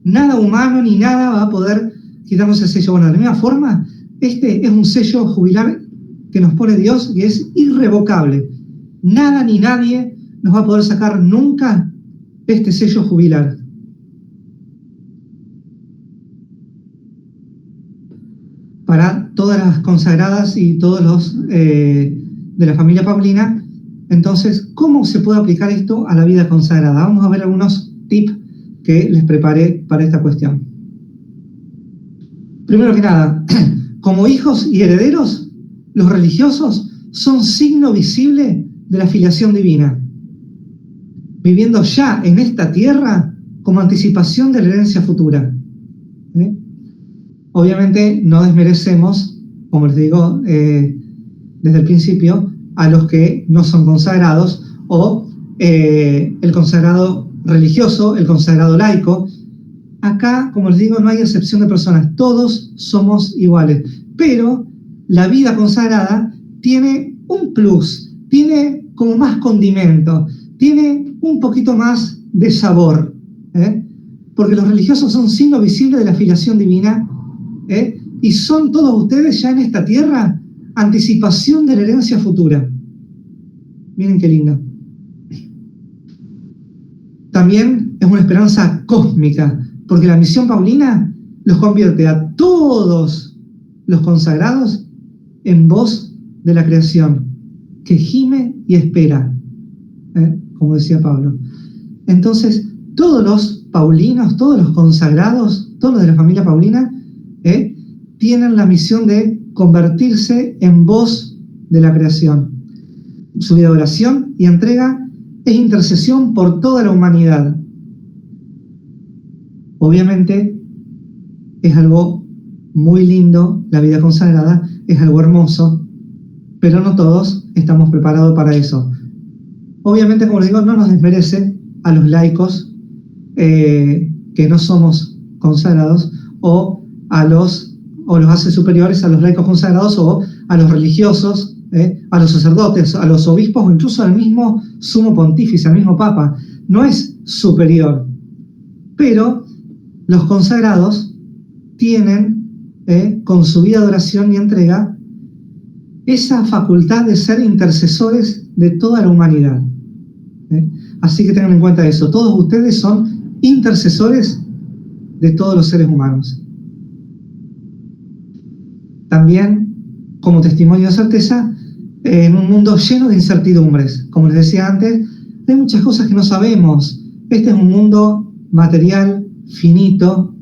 Nada humano ni nada va a poder quitarnos ese sello. Bueno, de la misma forma, este es un sello jubilar que nos pone Dios y es irrevocable. Nada ni nadie nos va a poder sacar nunca este sello jubilar. Para todas las consagradas y todos los de la familia paulina, entonces, ¿cómo se puede aplicar esto a la vida consagrada? Vamos a ver algunos tips que les preparé para esta cuestión. Primero que nada, como hijos y herederos, los religiosos son signo visible de la filiación divina, viviendo ya en esta tierra como anticipación de la herencia futura. Obviamente no desmerecemos, como les digo desde el principio, a los que no son consagrados, o el consagrado religioso, el consagrado laico. Acá, como les digo, no hay excepción de personas, todos somos iguales, pero la vida consagrada tiene un plus, tiene como más condimento, tiene un poquito más de sabor. porque los religiosos son signo visible de la filiación divina, y son todos ustedes ya en esta tierra anticipación de la herencia futura. Miren qué lindo. También es una esperanza cósmica, porque la misión paulina los convierte a todos los consagrados en voz de la creación, que gime y espera, como decía Pablo. Entonces, todos los paulinos, todos los consagrados, todos los de la familia paulina, tienen la misión de convertirse en voz de la creación. Su vida de oración y entrega es intercesión por toda la humanidad. Obviamente es algo muy lindo, la vida consagrada es algo hermoso, pero no todos estamos preparados para eso. Obviamente, como les digo, no nos desmerece a los laicos que no somos consagrados, o los hace superiores a los laicos consagrados, o a los religiosos, a los sacerdotes, a los obispos, o incluso al mismo sumo pontífice, al mismo papa. No es superior, pero los consagrados tienen, con su vida de oración y entrega, esa facultad de ser intercesores de toda la humanidad. Así que tengan en cuenta eso. Todos ustedes son intercesores de todos los seres humanos. También, como testimonio de certeza, en un mundo lleno de incertidumbres. Como les decía antes, hay muchas cosas que no sabemos. Este es un mundo material, finito,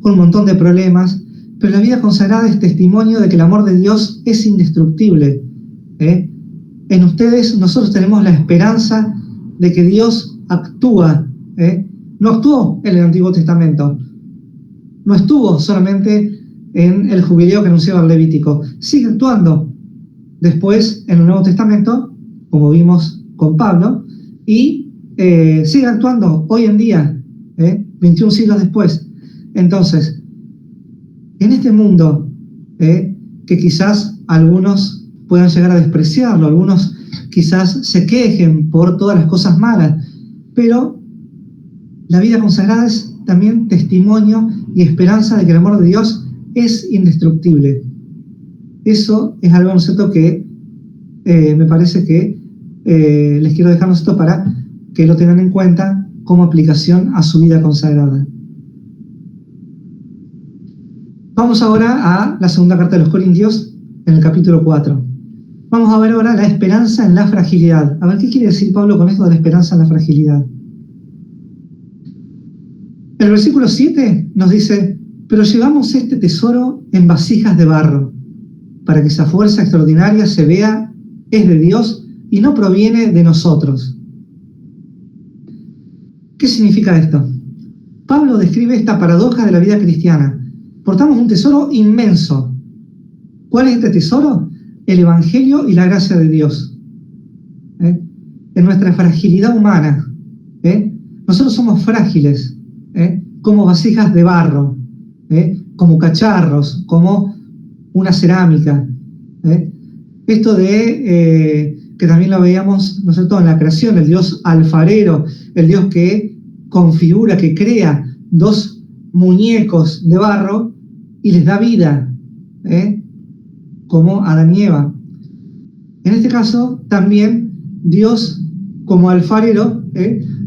con un montón de problemas, pero la vida consagrada es testimonio de que el amor de Dios es indestructible. En ustedes nosotros tenemos la esperanza de que Dios actúa. No actuó en el Antiguo Testamento, no estuvo solamente en el jubileo que anunciaba el Levítico, sigue actuando después en el Nuevo Testamento, como vimos con Pablo, y sigue actuando hoy en día, 21 siglos después. Entonces, en este mundo, que quizás algunos puedan llegar a despreciarlo, algunos quizás se quejen por todas las cosas malas, pero la vida consagrada es también testimonio y esperanza de que el amor de Dios es indestructible. Eso es algo, ¿no es cierto?, que me parece que les quiero dejar, ¿no es cierto?, para que lo tengan en cuenta como aplicación a su vida consagrada. Vamos ahora a la segunda carta de los Corintios, en el capítulo 4. Vamos a ver ahora la esperanza en la fragilidad. A ver, ¿qué quiere decir Pablo con esto de la esperanza en la fragilidad? El versículo 7 nos dice: pero llevamos este tesoro en vasijas de barro, para que esa fuerza extraordinaria se vea es de Dios y no proviene de nosotros. ¿Qué significa esto? Pablo describe esta paradoja de la vida cristiana. Portamos un tesoro inmenso. ¿Cuál es este tesoro? El Evangelio y la gracia de Dios. En nuestra fragilidad humana, nosotros somos frágiles, como vasijas de barro, como cacharros, como una cerámica. Esto de que también lo veíamos, ¿no es cierto?, en la creación, el Dios alfarero, el Dios que configura, que crea dos muñecos de barro y les da vida, como Adán y Eva. En este caso, también Dios, como alfarero,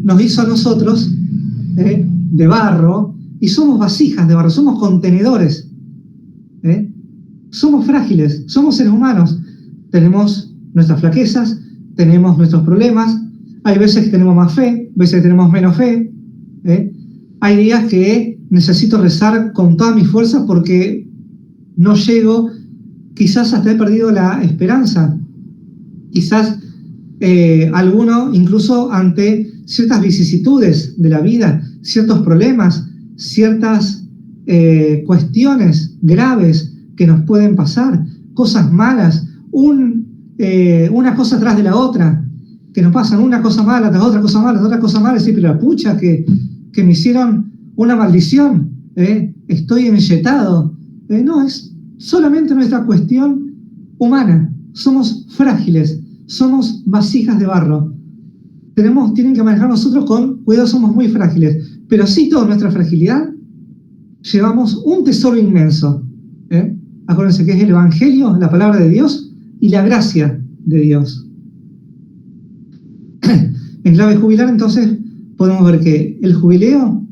nos hizo a nosotros de barro, y somos vasijas de barro, somos contenedores. Somos frágiles, somos seres humanos. Tenemos nuestras flaquezas, tenemos nuestros problemas. Hay veces que tenemos más fe, veces que tenemos menos fe. Hay días que necesito rezar con todas mis fuerzas porque no llego, quizás hasta he perdido la esperanza. Quizás alguno, incluso ante ciertas vicisitudes de la vida, ciertos problemas, ciertas cuestiones graves que nos pueden pasar, cosas malas, una cosa tras de la otra, que nos pasan una cosa mala tras otra cosa mala, tras otra cosa mala, y decir, pero la pucha, que me hicieron una maldición, estoy enyetado. No, es solamente nuestra cuestión humana. Somos frágiles, somos vasijas de barro. Tienen que manejar nosotros con cuidado, somos muy frágiles, Pero sí, toda nuestra fragilidad, llevamos un tesoro inmenso. Acuérdense que es el Evangelio, la palabra de Dios y la gracia de Dios. En clave jubilar, entonces, podemos ver que el jubileo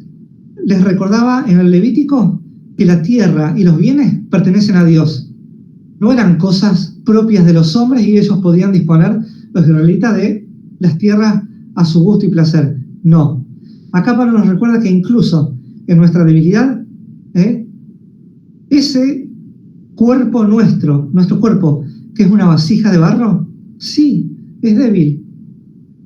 les recordaba en el Levítico que la tierra y los bienes pertenecen a Dios. No eran cosas propias de los hombres y ellos podían disponer, los israelitas, de las tierras a su gusto y placer. No. Acá Pablo nos recuerda que incluso en nuestra debilidad, ese cuerpo nuestro cuerpo, que es una vasija de barro, sí, es débil,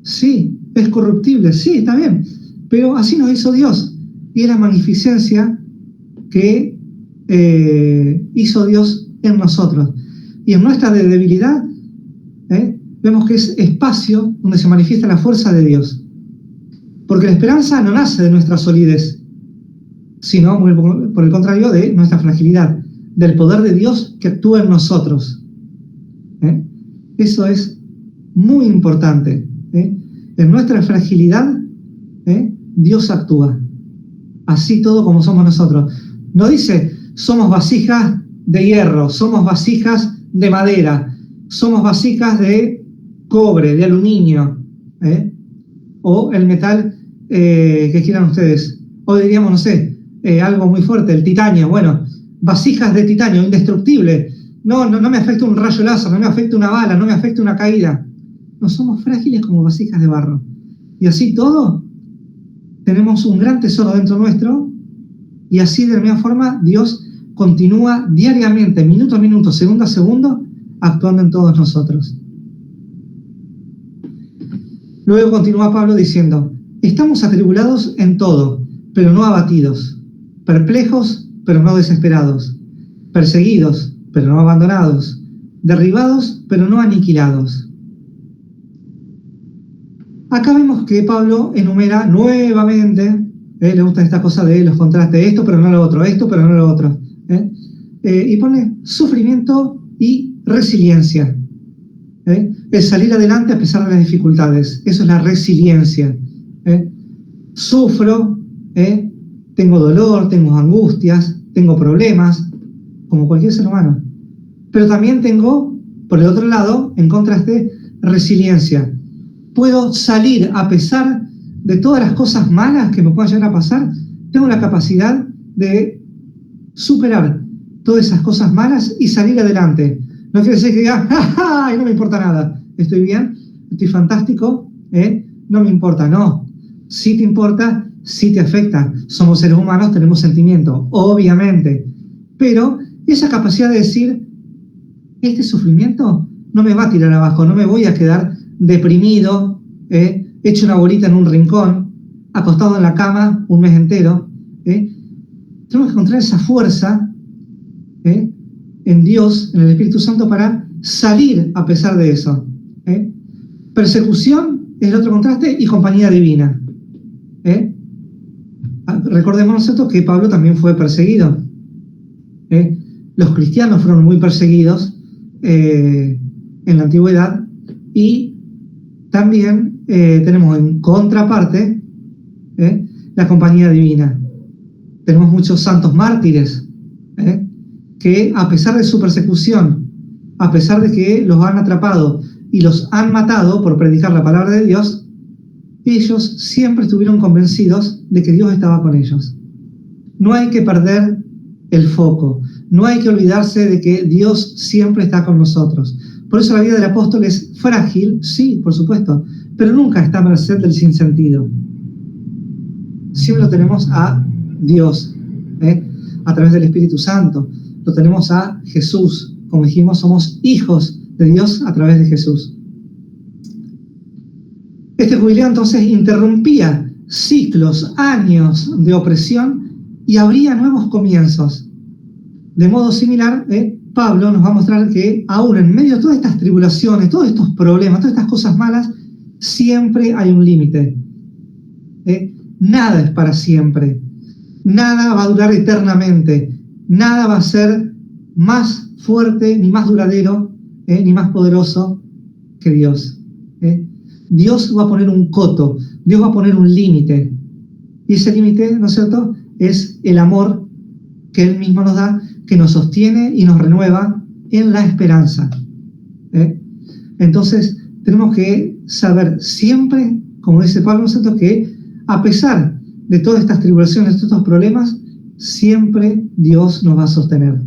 sí, es corruptible, sí, está bien, pero así nos hizo Dios, y es la magnificencia que hizo Dios en nosotros. Y en nuestra debilidad, vemos que es espacio donde se manifiesta la fuerza de Dios. Porque la esperanza no nace de nuestra solidez, sino, por el contrario, de nuestra fragilidad, del poder de Dios que actúa en nosotros. Eso es muy importante. En nuestra fragilidad, Dios actúa. Así todo como somos nosotros. No dice, somos vasijas de hierro, somos vasijas de madera, somos vasijas de cobre, de aluminio, o el metal que quieran ustedes. O diríamos, no sé, algo muy fuerte, el titanio. Bueno, vasijas de titanio, indestructible. No me afecta un rayo láser, no me afecta una bala, no me afecta una caída. No, somos frágiles como vasijas de barro. Y así todo, tenemos un gran tesoro dentro nuestro, y así de la misma forma Dios continúa diariamente, minuto a minuto, segundo a segundo, actuando en todos nosotros. Luego continúa Pablo diciendo, estamos atribulados en todo, pero no abatidos, perplejos, pero no desesperados, perseguidos, pero no abandonados, derribados, pero no aniquilados. Acá vemos que Pablo enumera nuevamente, le gusta esta cosa de los contrastes, esto pero no lo otro, esto pero no lo otro, y pone sufrimiento y resiliencia, el salir adelante a pesar de las dificultades. Eso es la resiliencia. Sufro, tengo dolor, tengo angustias, tengo problemas, como cualquier ser humano, pero también tengo, por el otro lado, en contraste, resiliencia. Puedo salir a pesar de todas las cosas malas que me puedan llegar a pasar. Tengo la capacidad de superar todas esas cosas malas y salir adelante. No quiere decir que diga, ¡ja! Y no me importa nada. Estoy bien, estoy fantástico, no me importa. No, sí te importa, sí te afecta. Somos seres humanos, tenemos sentimientos, obviamente. Pero esa capacidad de decir, este sufrimiento no me va a tirar abajo, no me voy a quedar deprimido, hecho una bolita en un rincón, acostado en la cama un mes entero. Tenemos que encontrar esa fuerza en Dios, en el Espíritu Santo, para salir a pesar de eso. Persecución es el otro contraste, y compañía divina. Recordemos nosotros que Pablo también fue perseguido. Los cristianos fueron muy perseguidos en la antigüedad, y también tenemos en contraparte la compañía divina. Tenemos muchos santos mártires que, a pesar de su persecución, a pesar de que los han atrapado y los han matado por predicar la palabra de Dios, ellos siempre estuvieron convencidos de que Dios estaba con ellos. No hay que perder el foco, no hay que olvidarse de que Dios siempre está con nosotros. Por eso la vida del apóstol es frágil, sí, por supuesto, pero nunca está a merced del sinsentido. Siempre lo tenemos a Dios, a través del Espíritu Santo. Lo tenemos a Jesús. Como dijimos, somos hijos de Dios a través de Jesús. Este jubileo entonces interrumpía ciclos, años de opresión, y habría nuevos comienzos. De modo similar, Pablo nos va a mostrar que aún en medio de todas estas tribulaciones, todos estos problemas, todas estas cosas malas, siempre hay un límite. Nada es para siempre. Nada va a durar eternamente. Nada va a ser más fuerte, ni más duradero, ni más poderoso que Dios. Dios va a poner un coto. Dios va a poner un límite. Y ese límite, ¿no es cierto?, es el amor que Él mismo nos da, que nos sostiene y nos renueva en la esperanza. Entonces, tenemos que saber siempre, como dice Pablo, ¿no es cierto?, que a pesar de todas estas tribulaciones, de estos problemas, siempre Dios nos va a sostener.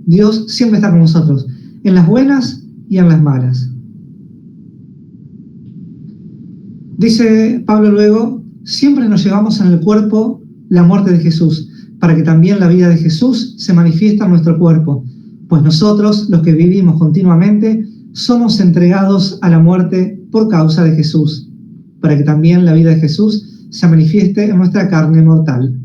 Dios siempre está con nosotros, en las buenas y en las malas. Dice Pablo luego, siempre nos llevamos en el cuerpo la muerte de Jesús, para que también la vida de Jesús se manifieste en nuestro cuerpo, pues nosotros, los que vivimos continuamente, somos entregados a la muerte por causa de Jesús, para que también la vida de Jesús se manifieste en nuestra carne mortal.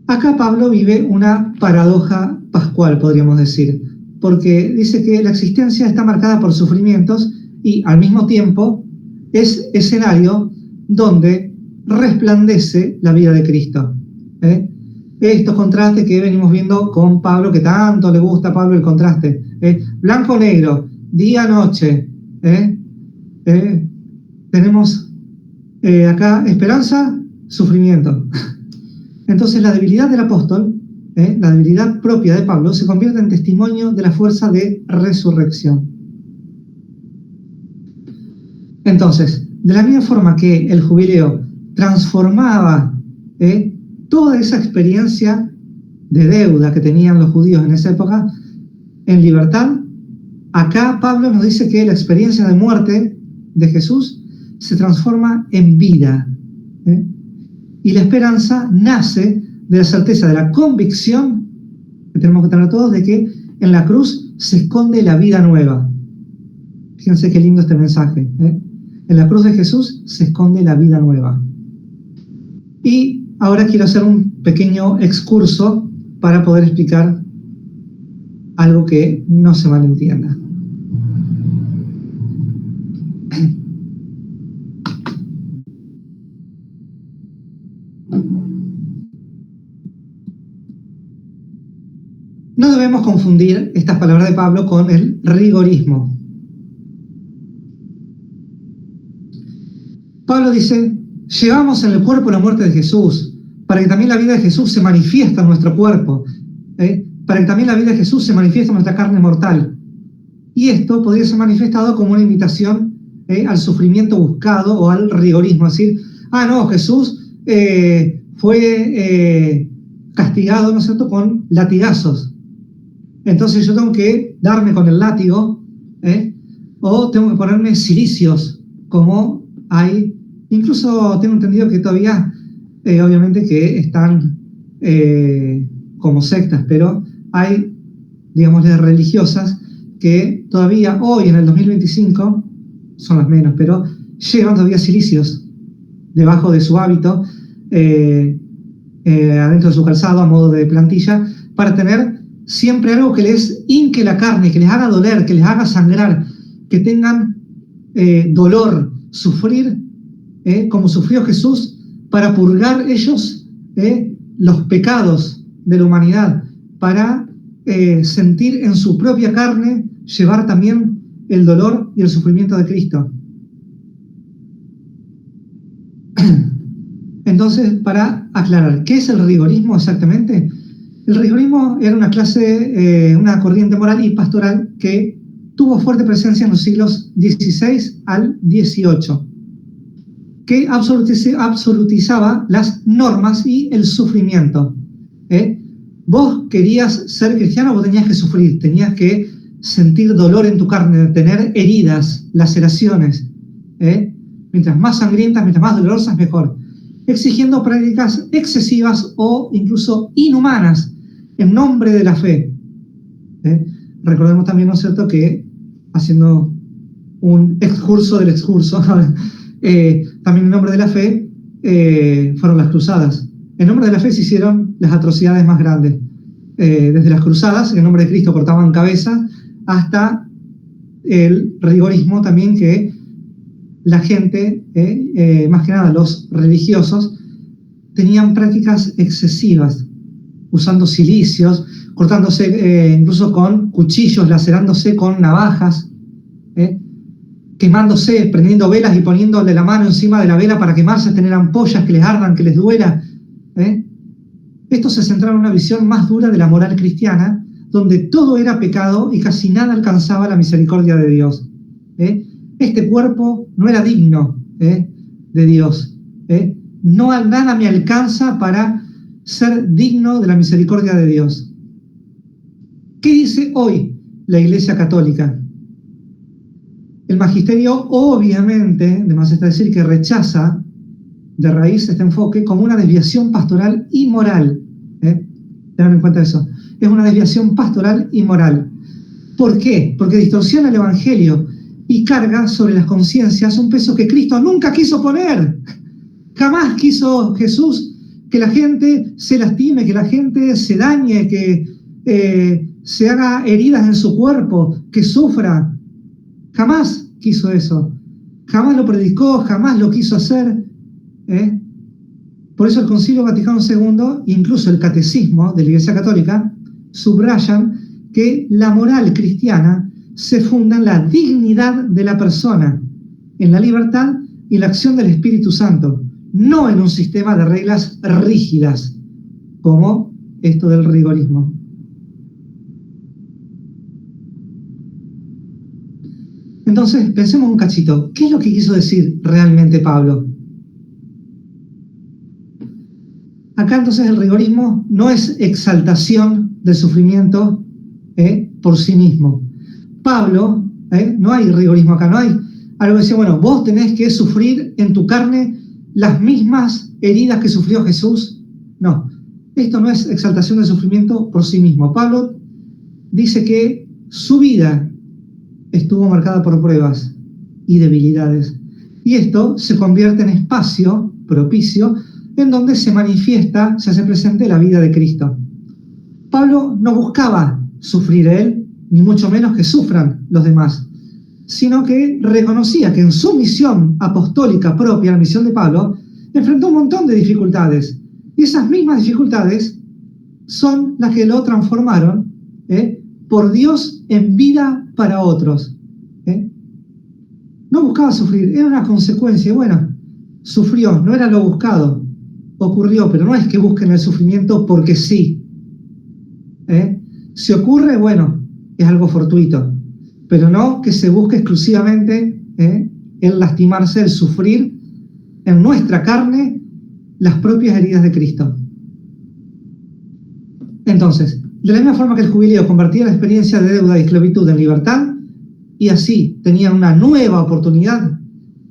Acá Pablo vive una paradoja pascual, podríamos decir, porque dice que la existencia está marcada por sufrimientos y al mismo tiempo es escenario donde resplandece la vida de Cristo. Estos contrastes que venimos viendo con Pablo, que tanto le gusta a Pablo el contraste, blanco-negro, día-noche, tenemos acá esperanza, sufrimiento. Entonces la debilidad del apóstol, la debilidad propia de Pablo, se convierte en testimonio de la fuerza de resurrección. Entonces, de la misma forma que el jubileo transformaba toda esa experiencia de deuda que tenían los judíos en esa época en libertad, acá Pablo nos dice que la experiencia de muerte de Jesús se transforma en vida. Y la esperanza nace de la certeza, de la convicción que tenemos que tener todos de que en la cruz se esconde la vida nueva. Fíjense qué lindo este mensaje. En la cruz de Jesús se esconde la vida nueva. Y ahora quiero hacer un pequeño excurso para poder explicar algo que no se malentienda. No debemos confundir estas palabras de Pablo con el rigorismo. Pablo dice, llevamos en el cuerpo la muerte de Jesús, para que también la vida de Jesús se manifieste en nuestro cuerpo, para que también la vida de Jesús se manifieste en nuestra carne mortal. Y esto podría ser manifestado como una invitación al sufrimiento buscado o al rigorismo, es decir, no, Jesús fue castigado, ¿no es cierto?, con latigazos. Entonces yo tengo que darme con el látigo, o tengo que ponerme cilicios, como hay, incluso tengo entendido que todavía, obviamente que están como sectas, pero hay, digamos, religiosas que todavía hoy en el 2025, son las menos, pero llevan todavía cilicios debajo de su hábito, adentro de su calzado a modo de plantilla, para tener siempre algo que les hinque la carne, que les haga doler, que les haga sangrar, que tengan dolor, sufrir como sufrió Jesús, para purgar ellos los pecados de la humanidad, para sentir en su propia carne, llevar también el dolor y el sufrimiento de Cristo. Entonces, para aclarar, ¿qué es el rigorismo exactamente? El rigorismo era una clase, una corriente moral y pastoral que tuvo fuerte presencia en los siglos XVI al XVIII, que absolutizaba las normas y el sufrimiento. Vos querías ser cristiano, vos tenías que sufrir, tenías que sentir dolor en tu carne, tener heridas, laceraciones. Mientras más sangrientas, mientras más dolorosas, mejor. Exigiendo prácticas excesivas o incluso inhumanas en nombre de la fe. Recordemos también, ¿no es cierto?, que haciendo un excurso del excurso, también en nombre de la fe fueron las cruzadas. En nombre de la fe se hicieron las atrocidades más grandes. Desde las cruzadas, en nombre de Cristo cortaban cabezas, hasta el rigorismo también, que la gente, más que nada los religiosos, tenían prácticas excesivas, usando cilicios, cortándose incluso con cuchillos, lacerándose con navajas. quemándose, prendiendo velas y poniéndole la mano encima de la vela para quemarse, tener ampollas que les ardan, que les duela. Estos se centraron en una visión más dura de la moral cristiana, donde todo era pecado y casi nada alcanzaba la misericordia de Dios. Este cuerpo no era digno de Dios. Nada me alcanza para ser digno de la misericordia de Dios. ¿Qué dice hoy la Iglesia Católica? El magisterio, obviamente, además está decir que rechaza de raíz este enfoque como una desviación pastoral y moral. Tengan en cuenta eso. Es una desviación pastoral y moral. ¿Por qué? Porque distorsiona el Evangelio y carga sobre las conciencias un peso que Cristo nunca quiso poner. Jamás quiso Jesús que la gente se lastime, que la gente se dañe, que se haga heridas en su cuerpo, que sufra. Jamás quiso eso. Jamás lo predicó, jamás lo quiso hacer. Por eso el Concilio Vaticano II, incluso el Catecismo de la Iglesia Católica, subrayan que la moral cristiana se funda en la dignidad de la persona, en la libertad y la acción del Espíritu Santo, no en un sistema de reglas rígidas, como esto del rigorismo. Entonces, pensemos un cachito, ¿qué es lo que quiso decir realmente Pablo? Acá entonces el rigorismo no es exaltación del sufrimiento por sí mismo. Pablo, no hay rigorismo acá, no hay algo que decía, bueno, vos tenés que sufrir en tu carne las mismas heridas que sufrió Jesús. No, esto no es exaltación del sufrimiento por sí mismo. Pablo dice que su vida estuvo marcada por pruebas y debilidades. Y esto se convierte en espacio propicio en donde se manifiesta, se hace presente la vida de Cristo. Pablo no buscaba sufrir él, ni mucho menos que sufran los demás, sino que reconocía que en su misión apostólica propia, la misión de Pablo, enfrentó un montón de dificultades. Y esas mismas dificultades son las que lo transformaron por Dios en vida para otros. No buscaba sufrir, era una consecuencia. Bueno, sufrió, no era lo buscado. Ocurrió, pero no es que busquen el sufrimiento porque sí. Si ocurre, bueno, es algo fortuito, pero no que se busque exclusivamente el lastimarse, el sufrir en nuestra carne las propias heridas de Cristo. Entonces, de la misma forma que el jubileo convertía la experiencia de deuda y esclavitud en libertad, y así tenían una nueva oportunidad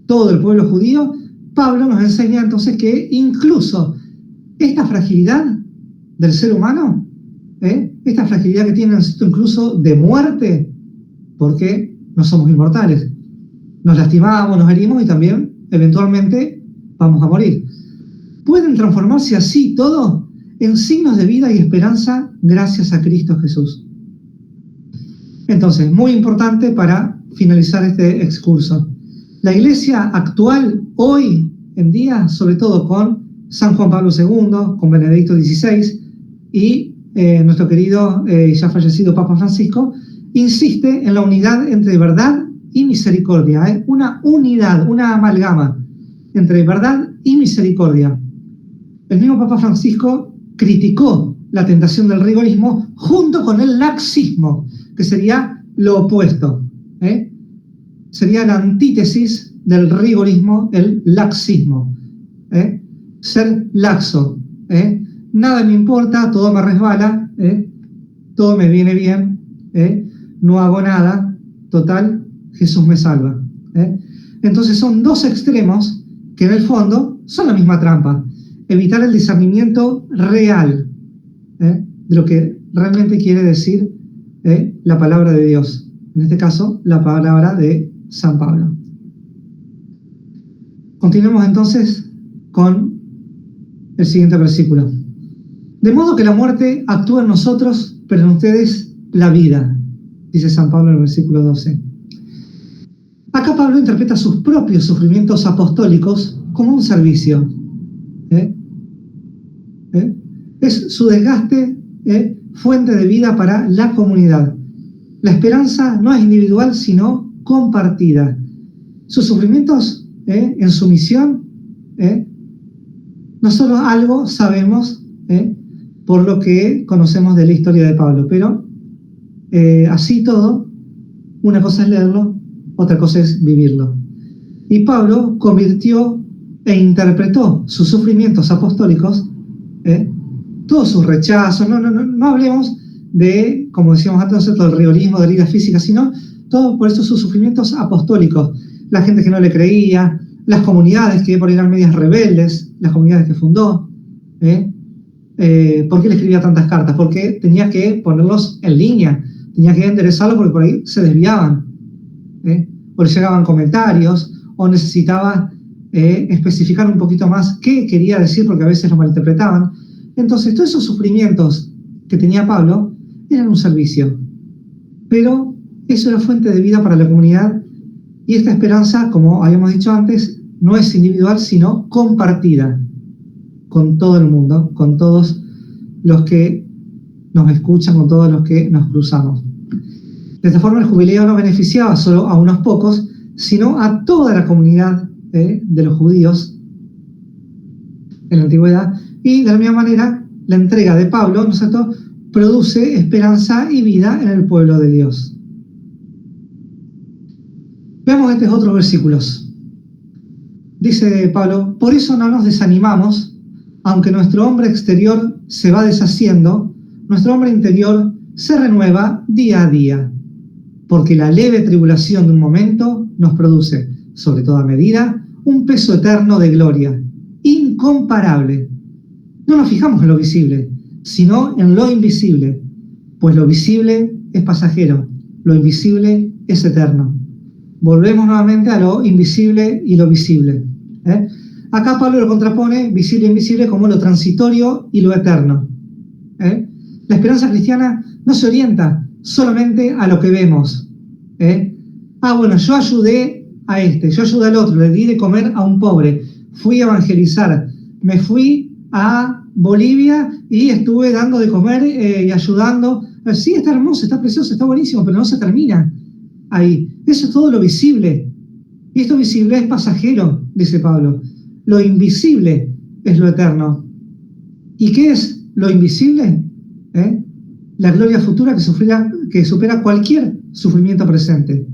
todo el pueblo judío, Pablo nos enseña entonces que incluso esta fragilidad del ser humano, esta fragilidad que tiene incluso de muerte, porque no somos inmortales, nos lastimamos, nos herimos y también eventualmente vamos a morir. Pueden transformarse así todo en signos de vida y esperanza gracias a Cristo Jesús. Entonces, muy importante para finalizar este excurso. La iglesia actual, hoy en día, sobre todo con San Juan Pablo II, con Benedicto XVI y nuestro querido ya fallecido Papa Francisco, insiste en la unidad entre verdad y misericordia, una unidad, una amalgama entre verdad y misericordia. El mismo Papa Francisco criticó la tentación del rigorismo junto con el laxismo, que sería lo opuesto. Sería la antítesis del rigorismo, el laxismo. Ser laxo. Nada me importa, todo me resbala, todo me viene bien, no hago nada, total, Jesús me salva. Entonces son dos extremos que en el fondo son la misma trampa. Evitar el discernimiento real de lo que realmente quiere decir la palabra de Dios. En este caso, la palabra de San Pablo. Continuemos entonces con el siguiente versículo. De modo que la muerte actúa en nosotros, pero en ustedes la vida, dice San Pablo en el versículo 12. Acá Pablo interpreta sus propios sufrimientos apostólicos como un servicio. Es su desgaste fuente de vida para la comunidad. La esperanza no es individual, sino compartida. sus sufrimientos en su misión, nosotros algo sabemos por lo que conocemos de la historia de Pablo, pero así todo, una cosa es leerlo, otra cosa es vivirlo. Y Pablo convirtió e interpretó sus sufrimientos apostólicos, todos sus rechazos, no hablemos de, como decíamos antes, el rigorismo de la vida física, sino todo por eso sus sufrimientos apostólicos, la gente que no le creía, las comunidades que por ahí eran medias rebeldes, las comunidades que fundó. ¿Por qué le escribía tantas cartas? Porque tenía que ponerlos en línea, tenía que enderezarlos porque por ahí se desviaban, o le llegaban comentarios, o necesitaba especificar un poquito más qué quería decir porque a veces lo malinterpretaban. Entonces todos esos sufrimientos que tenía Pablo eran un servicio, pero eso era fuente de vida para la comunidad, y esta esperanza, como habíamos dicho antes, no es individual sino compartida con todo el mundo, con todos los que nos escuchan, con todos los que nos cruzamos. De esta forma el jubileo no beneficiaba solo a unos pocos, sino a toda la comunidad de los judíos en la antigüedad, y de la misma manera la entrega de Pablo, ¿no es cierto?, produce esperanza y vida en el pueblo de Dios. Veamos estos otros versículos. Dice Pablo: por eso no nos desanimamos, aunque nuestro hombre exterior se va deshaciendo, nuestro hombre interior se renueva día a día, porque la leve tribulación de un momento nos produce, sobre toda medida, un peso eterno de gloria, incomparable. No nos fijamos en lo visible, sino en lo invisible, pues lo visible es pasajero, lo invisible es eterno. Volvemos nuevamente a lo invisible y lo visible. Acá Pablo lo contrapone, visible e invisible, como lo transitorio y lo eterno. La esperanza cristiana no se orienta solamente a lo que vemos. Bueno, yo ayudé a este, yo ayudé al otro, le di de comer a un pobre, fui a evangelizar, me fui a Bolivia y estuve dando de comer y ayudando. Sí, está hermoso, está precioso, está buenísimo, pero no se termina ahí. Eso es todo lo visible. Y esto visible es pasajero, dice Pablo. Lo invisible es lo eterno. ¿Y qué es lo invisible? La gloria futura que supera cualquier sufrimiento presente.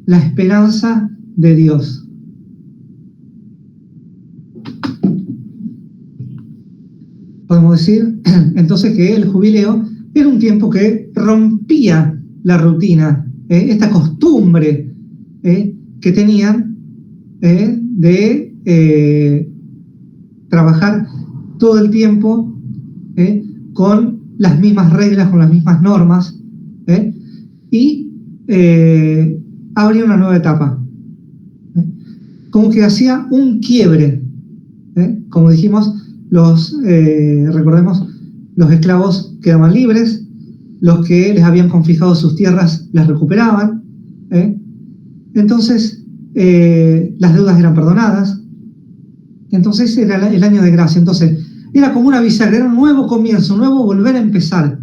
La esperanza de Dios. Podemos decir entonces que el jubileo era un tiempo que rompía la rutina, esta costumbre que tenían de trabajar todo el tiempo con las mismas reglas, con las mismas normas, y abría una nueva etapa. Como que hacía un quiebre. Como dijimos, recordemos, los esclavos quedaban libres, los que les habían confiscado sus tierras las recuperaban, entonces las deudas eran perdonadas, entonces era el año de gracia, entonces era como una bisagra, era un nuevo comienzo, un nuevo volver a empezar.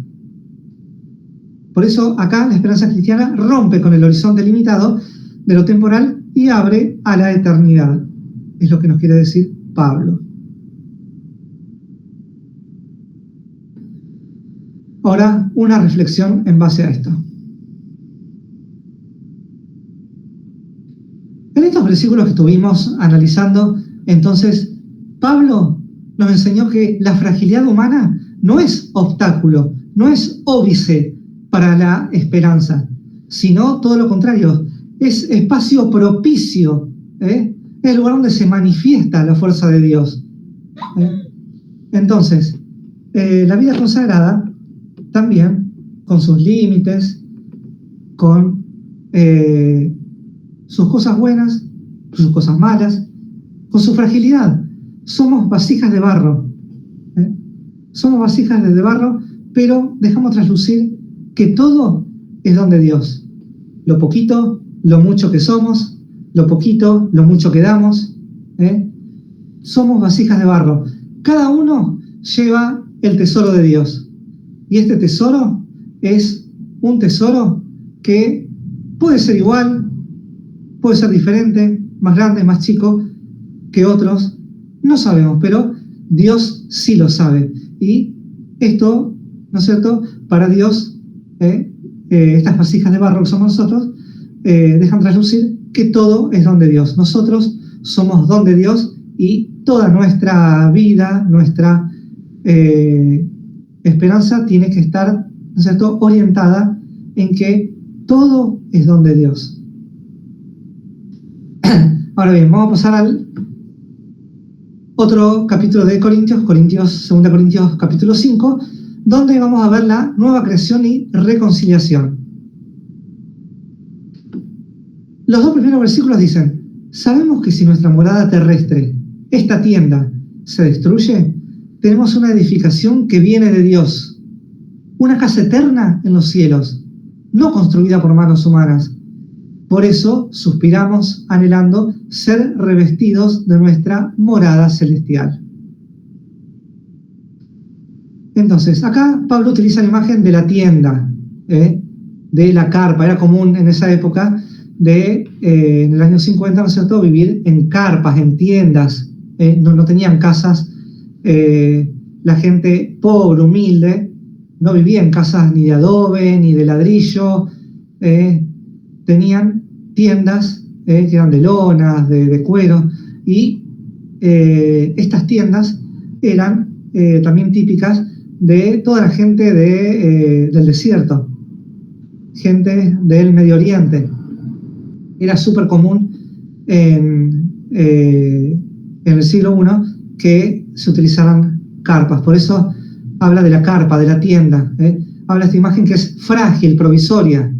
Por eso acá la esperanza cristiana rompe con el horizonte limitado de lo temporal y abre a la eternidad, es lo que nos quiere decir Pablo. Ahora, una reflexión en base a esto. En estos versículos que estuvimos analizando, entonces, Pablo nos enseñó que la fragilidad humana no es obstáculo, no es óbice para la esperanza, sino todo lo contrario, es espacio propicio, es el lugar donde se manifiesta la fuerza de Dios. Entonces, la vida consagrada también, con sus límites, con sus cosas buenas, sus cosas malas, con su fragilidad. Somos vasijas de barro. Somos vasijas de barro, pero dejamos traslucir que todo es don de Dios. Lo poquito, lo mucho que somos, lo poquito, lo mucho que damos. Somos vasijas de barro. Cada uno lleva el tesoro de Dios. Y este tesoro es un tesoro que puede ser igual, puede ser diferente, más grande, más chico que otros, no sabemos, pero Dios sí lo sabe. Y esto, ¿no es cierto?, para Dios, estas vasijas de barro que somos nosotros, dejan traslucir que todo es don de Dios. Nosotros somos don de Dios y toda nuestra vida, nuestra esperanza tiene que estar, ¿no es cierto?, orientada en que todo es don de Dios. Ahora bien, vamos a pasar al otro capítulo de Corintios, 2 Corintios capítulo 5, donde vamos a ver la nueva creación y reconciliación. Los dos primeros versículos dicen: sabemos que si nuestra morada terrestre, esta tienda, se destruye, tenemos una edificación que viene de Dios, una casa eterna en los cielos, no construida por manos humanas. Por eso suspiramos anhelando ser revestidos de nuestra morada celestial. Entonces, acá Pablo utiliza la imagen de la tienda, de la carpa. Era común en esa época, en el año 50, ¿no es cierto?, vivir en carpas, en tiendas. No tenían casas. La gente pobre, humilde, no vivía en casas ni de adobe, ni de ladrillo. Tenían tiendas que eran de lonas, de cuero, y estas tiendas eran también típicas de toda la gente del desierto, gente del Medio Oriente. Era súper común en el siglo I que se utilizaran carpas. Por eso habla de la carpa, de la tienda. Habla de esta imagen que es frágil, provisoria.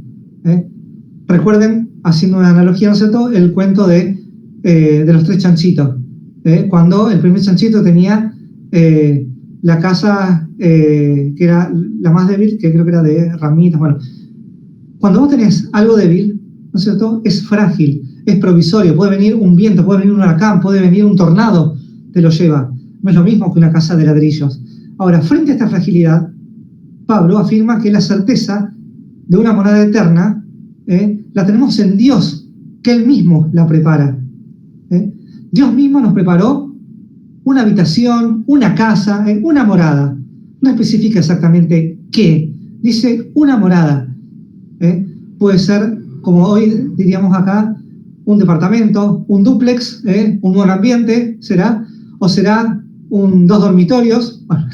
Recuerden, haciendo una analogía, ¿no es cierto?, el cuento de los tres chanchitos. Cuando el primer chanchito tenía la casa que era la más débil, que creo que era de ramitas. Bueno, cuando vos tenés algo débil, ¿no es cierto?, es frágil, es provisorio. Puede venir un viento, puede venir un huracán, puede venir un tornado, te lo lleva. No es lo mismo que una casa de ladrillos. Ahora, frente a esta fragilidad, Pablo afirma que la certeza de una morada eterna la tenemos en Dios, que Él mismo la prepara. Dios mismo nos preparó una habitación, una casa, una morada. No especifica exactamente qué, dice una morada. Puede ser, como hoy diríamos acá, un departamento, un dúplex, un monoambiente, ¿será? O será dos dormitorios. Bueno,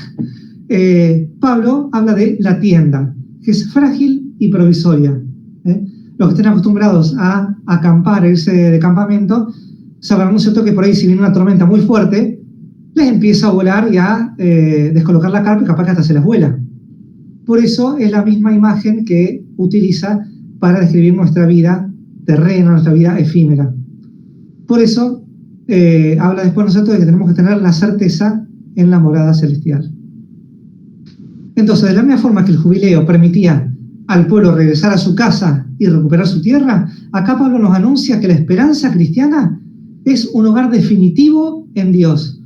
Pablo habla de la tienda, que es frágil y provisoria. Los que estén acostumbrados a acampar, a irse de campamento, sabrán, ¿no es cierto?, que por ahí, si viene una tormenta muy fuerte, les empieza a volar y a descolocar la carpa y capaz que hasta se las vuela. Por eso es la misma imagen que utiliza para describir nuestra vida terrena, nuestra vida efímera. Por eso habla después, ¿no es cierto?, de que tenemos que tener la certeza en la morada celestial. Entonces, de la misma forma que el jubileo permitía al pueblo regresar a su casa y recuperar su tierra, acá Pablo nos anuncia que la esperanza cristiana es un hogar definitivo en Dios.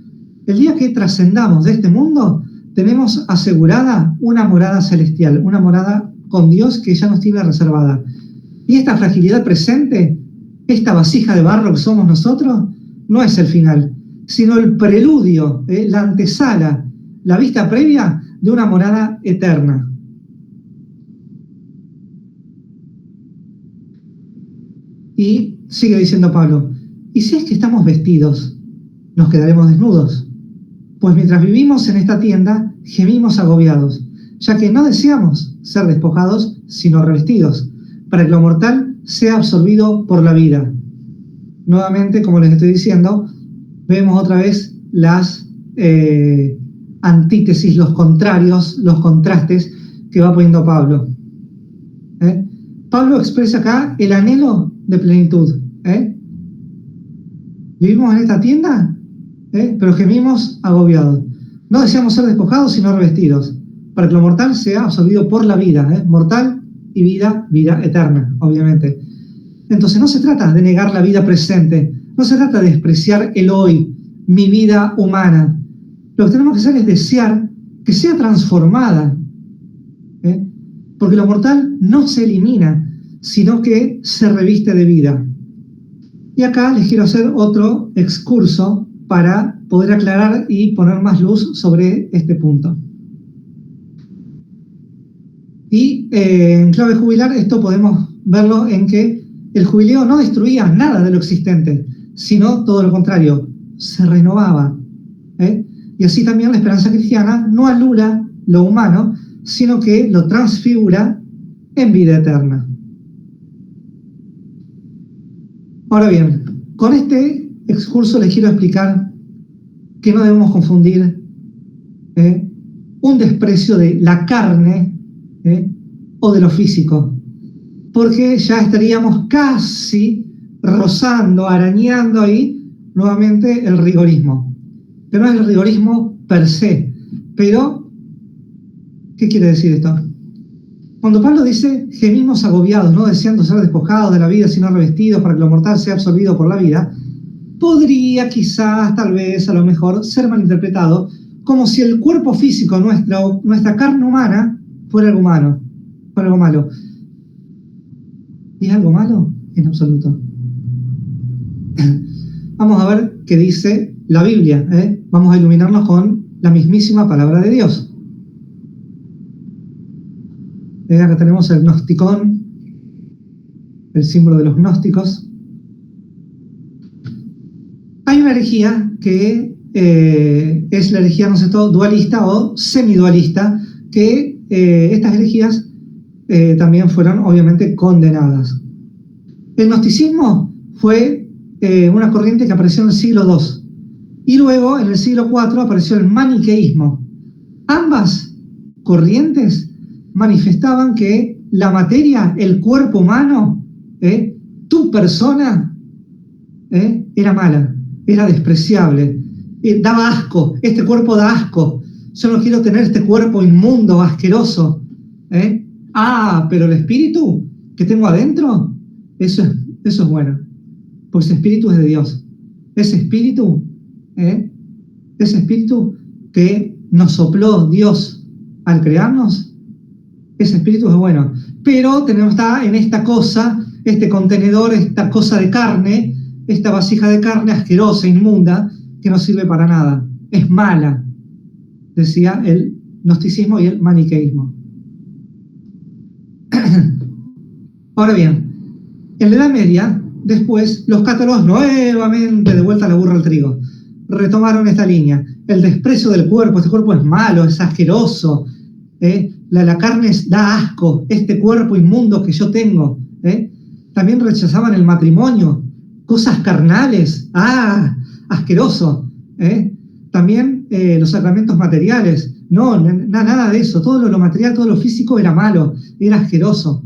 El día que trascendamos de este mundo, tenemos asegurada una morada celestial, una morada con Dios que ya nos tiene reservada. Y esta fragilidad presente, esta vasija de barro que somos nosotros, no es el final, sino el preludio, la antesala, la vista previa de una morada eterna. Y sigue diciendo Pablo: ¿y si es que estamos vestidos, nos quedaremos desnudos? Pues mientras vivimos en esta tienda, gemimos agobiados, ya que no deseamos ser despojados, sino revestidos, para que lo mortal sea absorbido por la vida. Nuevamente, como les estoy diciendo, vemos otra vez las antítesis, los contrarios, los contrastes que va poniendo Pablo. Pablo expresa acá el anhelo de plenitud. Vivimos en esta tienda, pero gemimos agobiados. No deseamos ser despojados, sino revestidos, para que lo mortal sea absorbido por la vida. Mortal y vida, vida eterna, obviamente. Entonces no se trata de negar la vida presente, no se trata de despreciar el hoy, mi vida humana. Lo que tenemos que hacer es desear que sea transformada, porque lo mortal no se elimina, sino que se reviste de vida. Y acá les quiero hacer otro excurso para poder aclarar y poner más luz sobre este punto. Y en clave jubilar esto podemos verlo en que el jubileo no destruía nada de lo existente, sino todo lo contrario, se renovaba. Y así también la esperanza cristiana no anula lo humano, sino que lo transfigura en vida eterna. Ahora bien, con este excurso les quiero explicar que no debemos confundir un desprecio de la carne o de lo físico, porque ya estaríamos casi rozando, arañando ahí nuevamente el rigorismo. Que no es el rigorismo per se, pero ¿qué quiere decir esto? Cuando Pablo dice gemimos agobiados, no deseando ser despojados de la vida, sino revestidos para que lo mortal sea absorbido por la vida, podría quizás, tal vez, a lo mejor, ser malinterpretado como si el cuerpo físico, nuestra carne humana, fuera algo malo. ¿Y es algo malo? En absoluto. Vamos a ver qué dice la Biblia. Vamos a iluminarnos con la mismísima palabra de Dios. Acá tenemos el gnosticón, el símbolo de los gnósticos. Hay una herejía que es la herejía, no sé todo, dualista o semidualista, que estas herejías también fueron obviamente condenadas. El gnosticismo fue una corriente que apareció en el siglo II y luego en el siglo IV apareció el maniqueísmo. Ambas corrientes manifestaban que la materia, el cuerpo humano, tu persona, era mala, era despreciable, daba asco, este cuerpo da asco, yo no quiero tener este cuerpo inmundo, asqueroso. Pero el espíritu que tengo adentro, eso es bueno, porque ese espíritu es de Dios. Ese espíritu que nos sopló Dios al crearnos, ese espíritu es bueno. Pero está en esta cosa, este contenedor, esta cosa de carne, esta vasija de carne asquerosa, inmunda, que no sirve para nada. Es mala, decía el gnosticismo y el maniqueísmo. Ahora bien, en la Edad Media, después, los católicos nuevamente, de vuelta a la burra al trigo, retomaron esta línea. El desprecio del cuerpo, este cuerpo es malo, es asqueroso, la carne da asco, este cuerpo inmundo que yo tengo. También rechazaban el matrimonio, cosas carnales, asqueroso. También los sacramentos materiales, no, nada de eso, todo lo material, todo lo físico era malo, era asqueroso.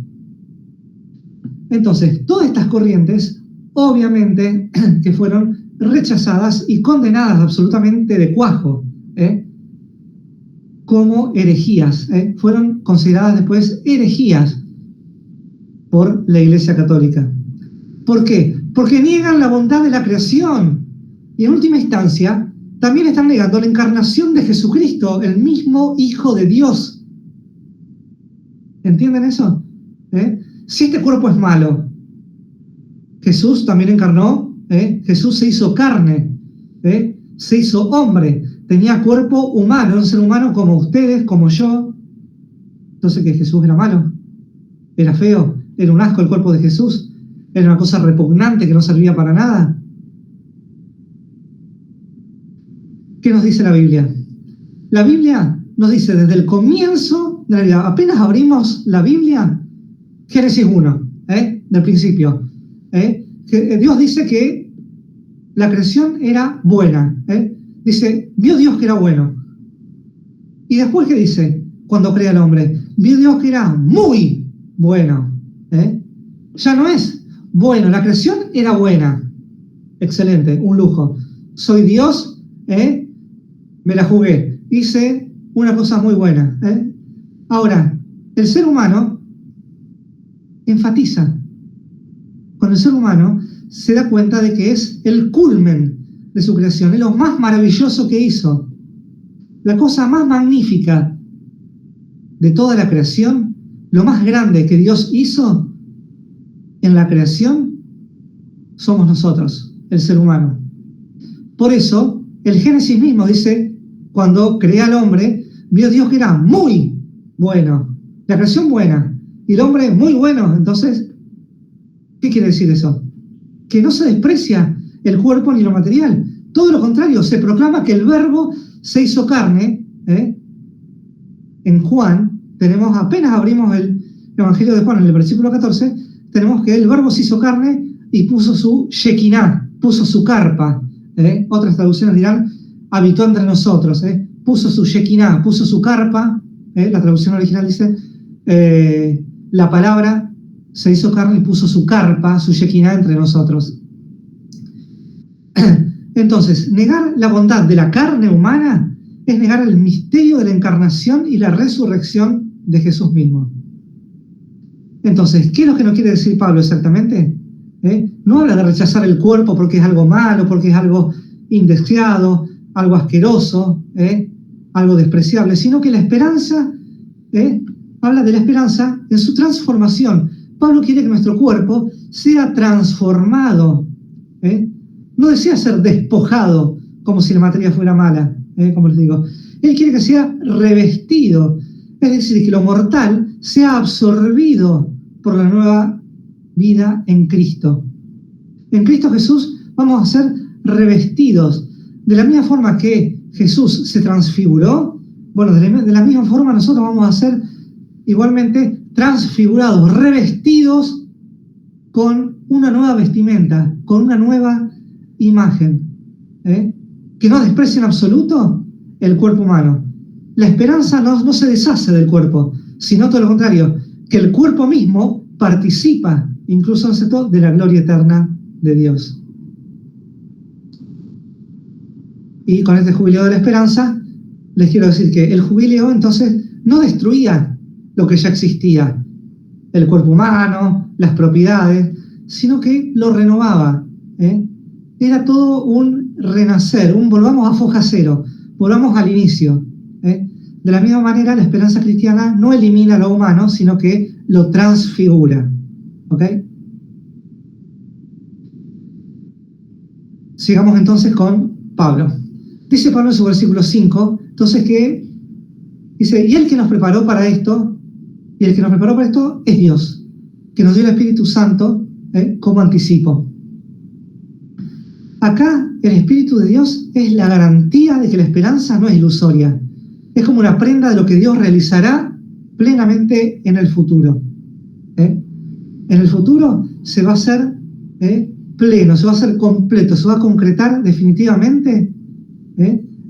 Entonces, todas estas corrientes, obviamente, que fueron rechazadas y condenadas absolutamente de cuajo, como herejías, fueron consideradas después herejías por la Iglesia Católica. ¿Por qué? Porque niegan la bondad de la creación y en última instancia también están negando la encarnación de Jesucristo, el mismo Hijo de Dios. ¿Entienden eso? Si este cuerpo es malo, Jesús también encarnó, Jesús se hizo carne, se hizo hombre, tenía cuerpo humano, era un ser humano como ustedes, como yo. Entonces, ¿que Jesús era malo? ¿Era feo? ¿Era un asco el cuerpo de Jesús? ¿Era una cosa repugnante que no servía para nada? ¿Qué nos dice la Biblia? La Biblia nos dice desde el comienzo de la vida, apenas abrimos la Biblia, Génesis 1, del principio, que Dios dice que la creación era buena. Dice, vio Dios que era bueno. Y después, ¿qué dice? Cuando crea el hombre, vio Dios que era muy bueno. Ya no es bueno, la creación era buena. Excelente, un lujo. Soy Dios, me la jugué. Hice una cosa muy buena. Ahora, el ser humano enfatiza. Con el ser humano se da cuenta de que es el culmen de su creación, es lo más maravilloso que hizo. La cosa más magnífica de toda la creación, lo más grande que Dios hizo en la creación, somos nosotros, el ser humano. Por eso, el Génesis mismo dice, cuando crea al hombre, vio Dios que era muy bueno, la creación buena, y el hombre muy bueno. Entonces, ¿qué quiere decir eso? Que no se desprecia el cuerpo ni lo material. Todo lo contrario, se proclama que el Verbo se hizo carne. En Juan, apenas abrimos el Evangelio de Juan, en el versículo 14, tenemos que el Verbo se hizo carne y puso su Shekinah, puso su carpa. Otras traducciones dirán, habitó entre nosotros. Puso su Shekinah, puso su carpa. La traducción original dice, la palabra se hizo carne y puso su carpa, su Shekinah entre nosotros. Entonces, negar la bondad de la carne humana es negar el misterio de la encarnación y la resurrección de Jesús mismo. Entonces, ¿qué es lo que nos quiere decir Pablo exactamente? No habla de rechazar el cuerpo porque es algo malo, porque es algo indeseado, algo asqueroso, algo despreciable, sino que la esperanza, habla de la esperanza en su transformación. Pablo quiere que nuestro cuerpo sea transformado. No desea ser despojado como si la materia fuera mala, como les digo. Él quiere que sea revestido, es decir, que lo mortal sea absorbido por la nueva vida en Cristo. En Cristo Jesús vamos a ser revestidos. De la misma forma que Jesús se transfiguró, bueno, de la misma forma nosotros vamos a ser igualmente transfigurados, revestidos con una nueva vestimenta, con una nueva imagen, que no desprecia en absoluto el cuerpo humano. La esperanza no se deshace del cuerpo, sino todo lo contrario, que el cuerpo mismo participa, incluso de la gloria eterna de Dios. Y con este jubileo de la esperanza, les quiero decir que el jubileo entonces no destruía lo que ya existía, el cuerpo humano, las propiedades, sino que lo renovaba. Era todo un renacer, volvamos a foja cero, volvamos al inicio. De la misma manera, la esperanza cristiana no elimina lo humano, sino que lo transfigura. ¿Ok? Sigamos entonces con Pablo. Dice Pablo en su versículo 5, entonces que dice, y el que nos preparó para esto, es Dios, que nos dio el Espíritu Santo como anticipo. Acá el Espíritu de Dios es la garantía de que la esperanza no es ilusoria. Es como una prenda de lo que Dios realizará plenamente en el futuro. En el futuro se va a hacer pleno, se va a hacer completo, se va a concretar definitivamente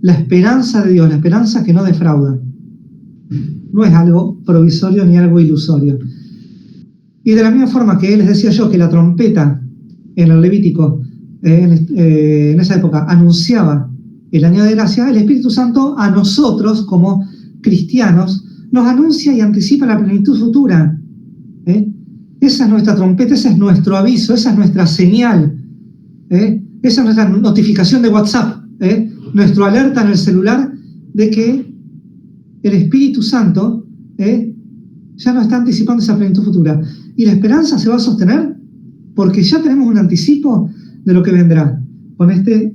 la esperanza de Dios, la esperanza que no defrauda. No es algo provisorio ni algo ilusorio. Y de la misma forma que les decía yo que la trompeta en el Levítico, en esa época, anunciaba el año de gracia, el Espíritu Santo a nosotros como cristianos nos anuncia y anticipa la plenitud futura. Esa es nuestra trompeta, ese es nuestro aviso, esa es nuestra señal, esa es nuestra notificación de WhatsApp, nuestra alerta en el celular de que el Espíritu Santo ya nos está anticipando esa plenitud futura. Y la esperanza se va a sostener porque ya tenemos un anticipo de lo que vendrá con este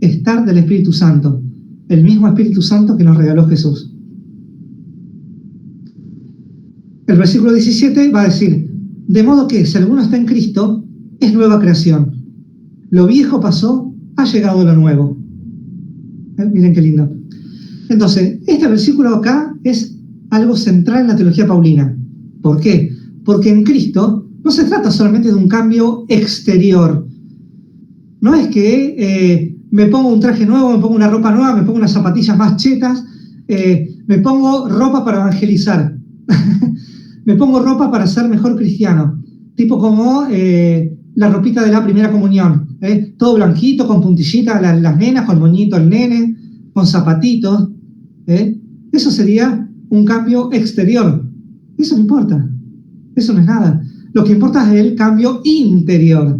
estar del Espíritu Santo, el mismo Espíritu Santo que nos regaló Jesús. El versículo 17 va a decir, de modo que si alguno está en Cristo, es nueva creación. Lo viejo pasó, ha llegado lo nuevo. Miren qué lindo. Entonces, este versículo acá es algo central en la teología paulina. ¿Por qué? Porque en Cristo no se trata solamente de un cambio exterior. No es que me pongo un traje nuevo, me pongo una ropa nueva, me pongo unas zapatillas más chetas, me pongo ropa para evangelizar, me pongo ropa para ser mejor cristiano, tipo como la ropita de la primera comunión, todo blanquito, con puntillita las nenas, con moñito el nene, con zapatitos. Eso sería un cambio exterior. Eso no importa, eso no es nada. Lo que importa es el cambio interior.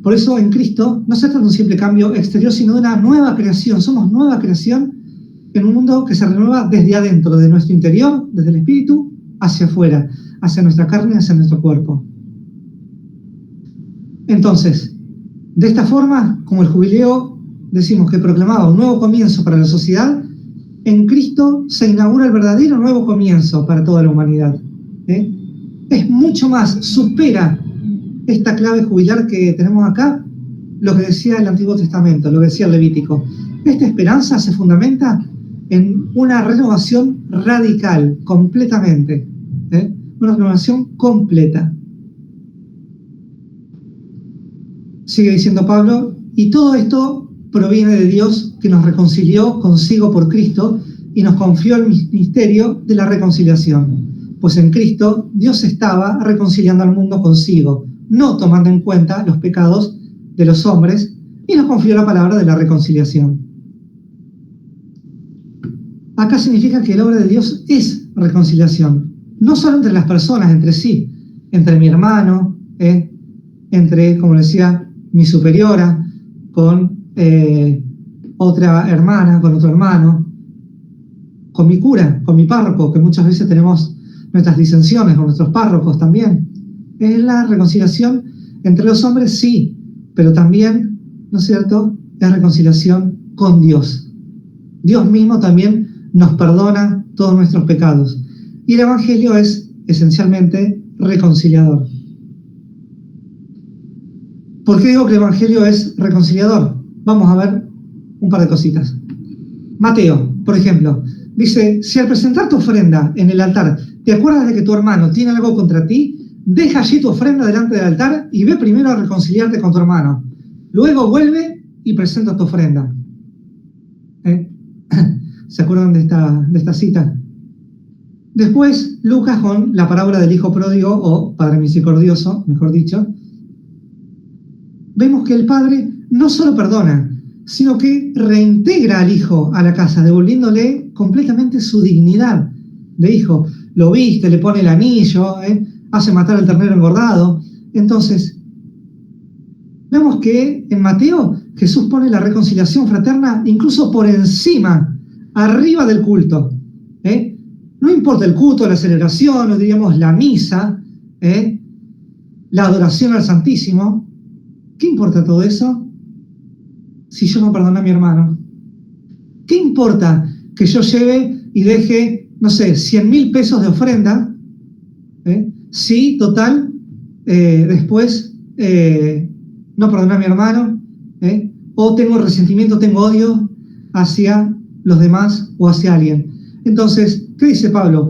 Por eso en Cristo no se trata de un simple cambio exterior, sino de una nueva creación. Somos nueva creación en un mundo que se renueva desde adentro, de nuestro interior, desde el espíritu, hacia afuera, hacia nuestra carne, hacia nuestro cuerpo. Entonces, de esta forma, como el jubileo decimos que proclamaba un nuevo comienzo para la sociedad, en Cristo se inaugura el verdadero nuevo comienzo para toda la humanidad. Es mucho más, supera esta clave jubilar que tenemos acá, lo que decía el Antiguo Testamento, lo que decía el Levítico. Esta esperanza se fundamenta en una renovación radical, completamente. Una renovación completa. Sigue diciendo Pablo, y todo esto proviene de Dios, que nos reconcilió consigo por Cristo y nos confió el misterio de la reconciliación. Pues en Cristo Dios estaba reconciliando al mundo consigo, no tomando en cuenta los pecados de los hombres, y nos confió la palabra de la reconciliación. Acá significa que la obra de Dios es reconciliación, no solo entre las personas, entre sí, entre mi hermano, entre, como decía, mi superiora, con otra hermana, con otro hermano, con mi cura, con mi párroco, que muchas veces tenemos nuestras disensiones con nuestros párrocos también. Es la reconciliación entre los hombres, sí, pero también, ¿no es cierto?, es reconciliación con Dios. Dios mismo también nos perdona todos nuestros pecados. Y el Evangelio es esencialmente reconciliador. ¿Por qué digo que el Evangelio es reconciliador? Vamos a ver un par de cositas. Mateo, por ejemplo, dice, si al presentar tu ofrenda en el altar te acuerdas de que tu hermano tiene algo contra ti, deja allí tu ofrenda delante del altar y ve primero a reconciliarte con tu hermano. Luego vuelve y presenta tu ofrenda. ¿Se acuerdan de esta cita? Después, Lucas con la parábola del hijo pródigo, o Padre misericordioso, mejor dicho, vemos que el padre no solo perdona, sino que reintegra al hijo a la casa, devolviéndole completamente su dignidad de hijo. Lo viste, le pone el anillo, hace matar al ternero engordado. Entonces, vemos que en Mateo Jesús pone la reconciliación fraterna incluso por encima, arriba del culto. No importa el culto, la celebración, o diríamos la misa, la adoración al Santísimo. ¿Qué importa todo eso si yo no perdono a mi hermano? ¿Qué importa que yo lleve y deje, no sé, 100.000 pesos de ofrenda? Si, total, después no perdoné a mi hermano, o tengo resentimiento, tengo odio hacia los demás o hacia alguien. Entonces, ¿qué dice Pablo?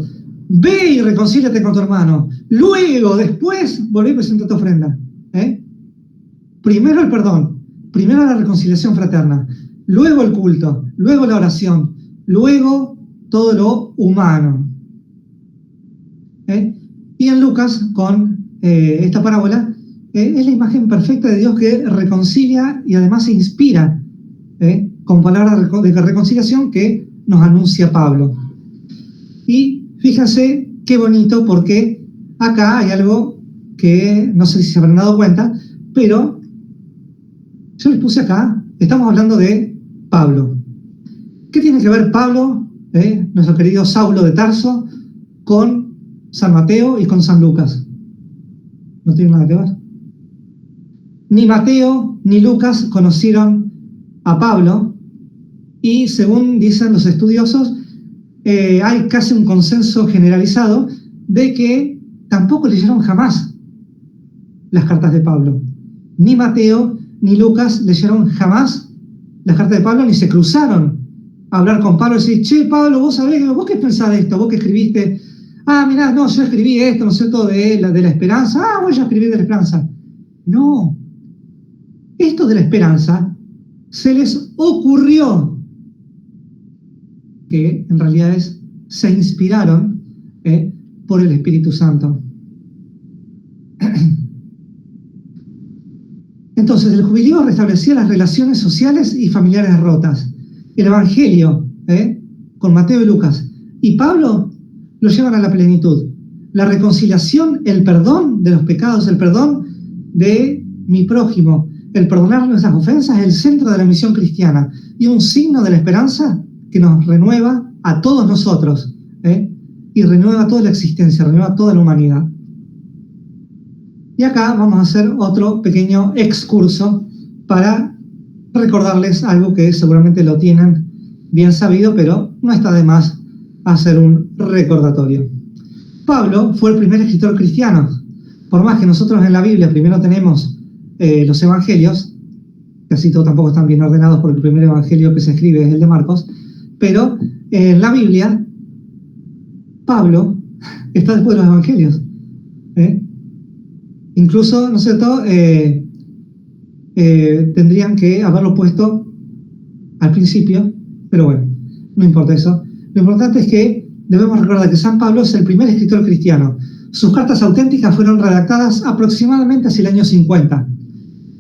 Ve y reconcíliate con tu hermano. Luego, después, volví a presentar tu ofrenda. Primero el perdón, primero la reconciliación fraterna, luego el culto, luego la oración, luego todo lo humano. Y en Lucas, con esta parábola, es la imagen perfecta de Dios que reconcilia y además se inspira con palabras de reconciliación que nos anuncia Pablo. Y fíjense qué bonito, porque acá hay algo que no sé si se habrán dado cuenta, pero yo les puse acá, estamos hablando de Pablo. ¿Qué tiene que ver Pablo, nuestro querido Saulo de Tarso, con San Mateo y con San Lucas? No tiene nada que ver. Ni Mateo ni Lucas conocieron a Pablo, y según dicen los estudiosos, hay casi un consenso generalizado de que tampoco leyeron jamás las cartas de Pablo. Ni Mateo ni Lucas leyeron jamás las cartas de Pablo, ni se cruzaron a hablar con Pablo y decir, che, Pablo, vos sabés, vos qué pensás de esto, vos que escribiste, mirá, no, yo escribí esto, ¿no es cierto?, de la esperanza, vos ya escribí de la esperanza. No, esto de la esperanza se les ocurrió, que en realidad se inspiraron por el Espíritu Santo. Entonces, el jubileo restablecía las relaciones sociales y familiares rotas. El Evangelio, con Mateo y Lucas, y Pablo lo llevan a la plenitud. La reconciliación, el perdón de los pecados, el perdón de mi prójimo, el perdonar nuestras ofensas es el centro de la misión cristiana y un signo de la esperanza que nos renueva a todos nosotros, y renueva toda la existencia, renueva toda la humanidad. Y acá vamos a hacer otro pequeño excurso para recordarles algo que seguramente lo tienen bien sabido, pero no está de más hacer un recordatorio. Pablo fue el primer escritor cristiano. Por más que nosotros en la Biblia primero tenemos los evangelios, que así todos tampoco están bien ordenados porque el primer evangelio que se escribe es el de Marcos, pero en la Biblia Pablo está después de los evangelios. Incluso, ¿no es cierto?, tendrían que haberlo puesto al principio, pero bueno, no importa eso. Lo importante es que debemos recordar que San Pablo es el primer escritor cristiano. Sus cartas auténticas fueron redactadas aproximadamente hacia el año 50,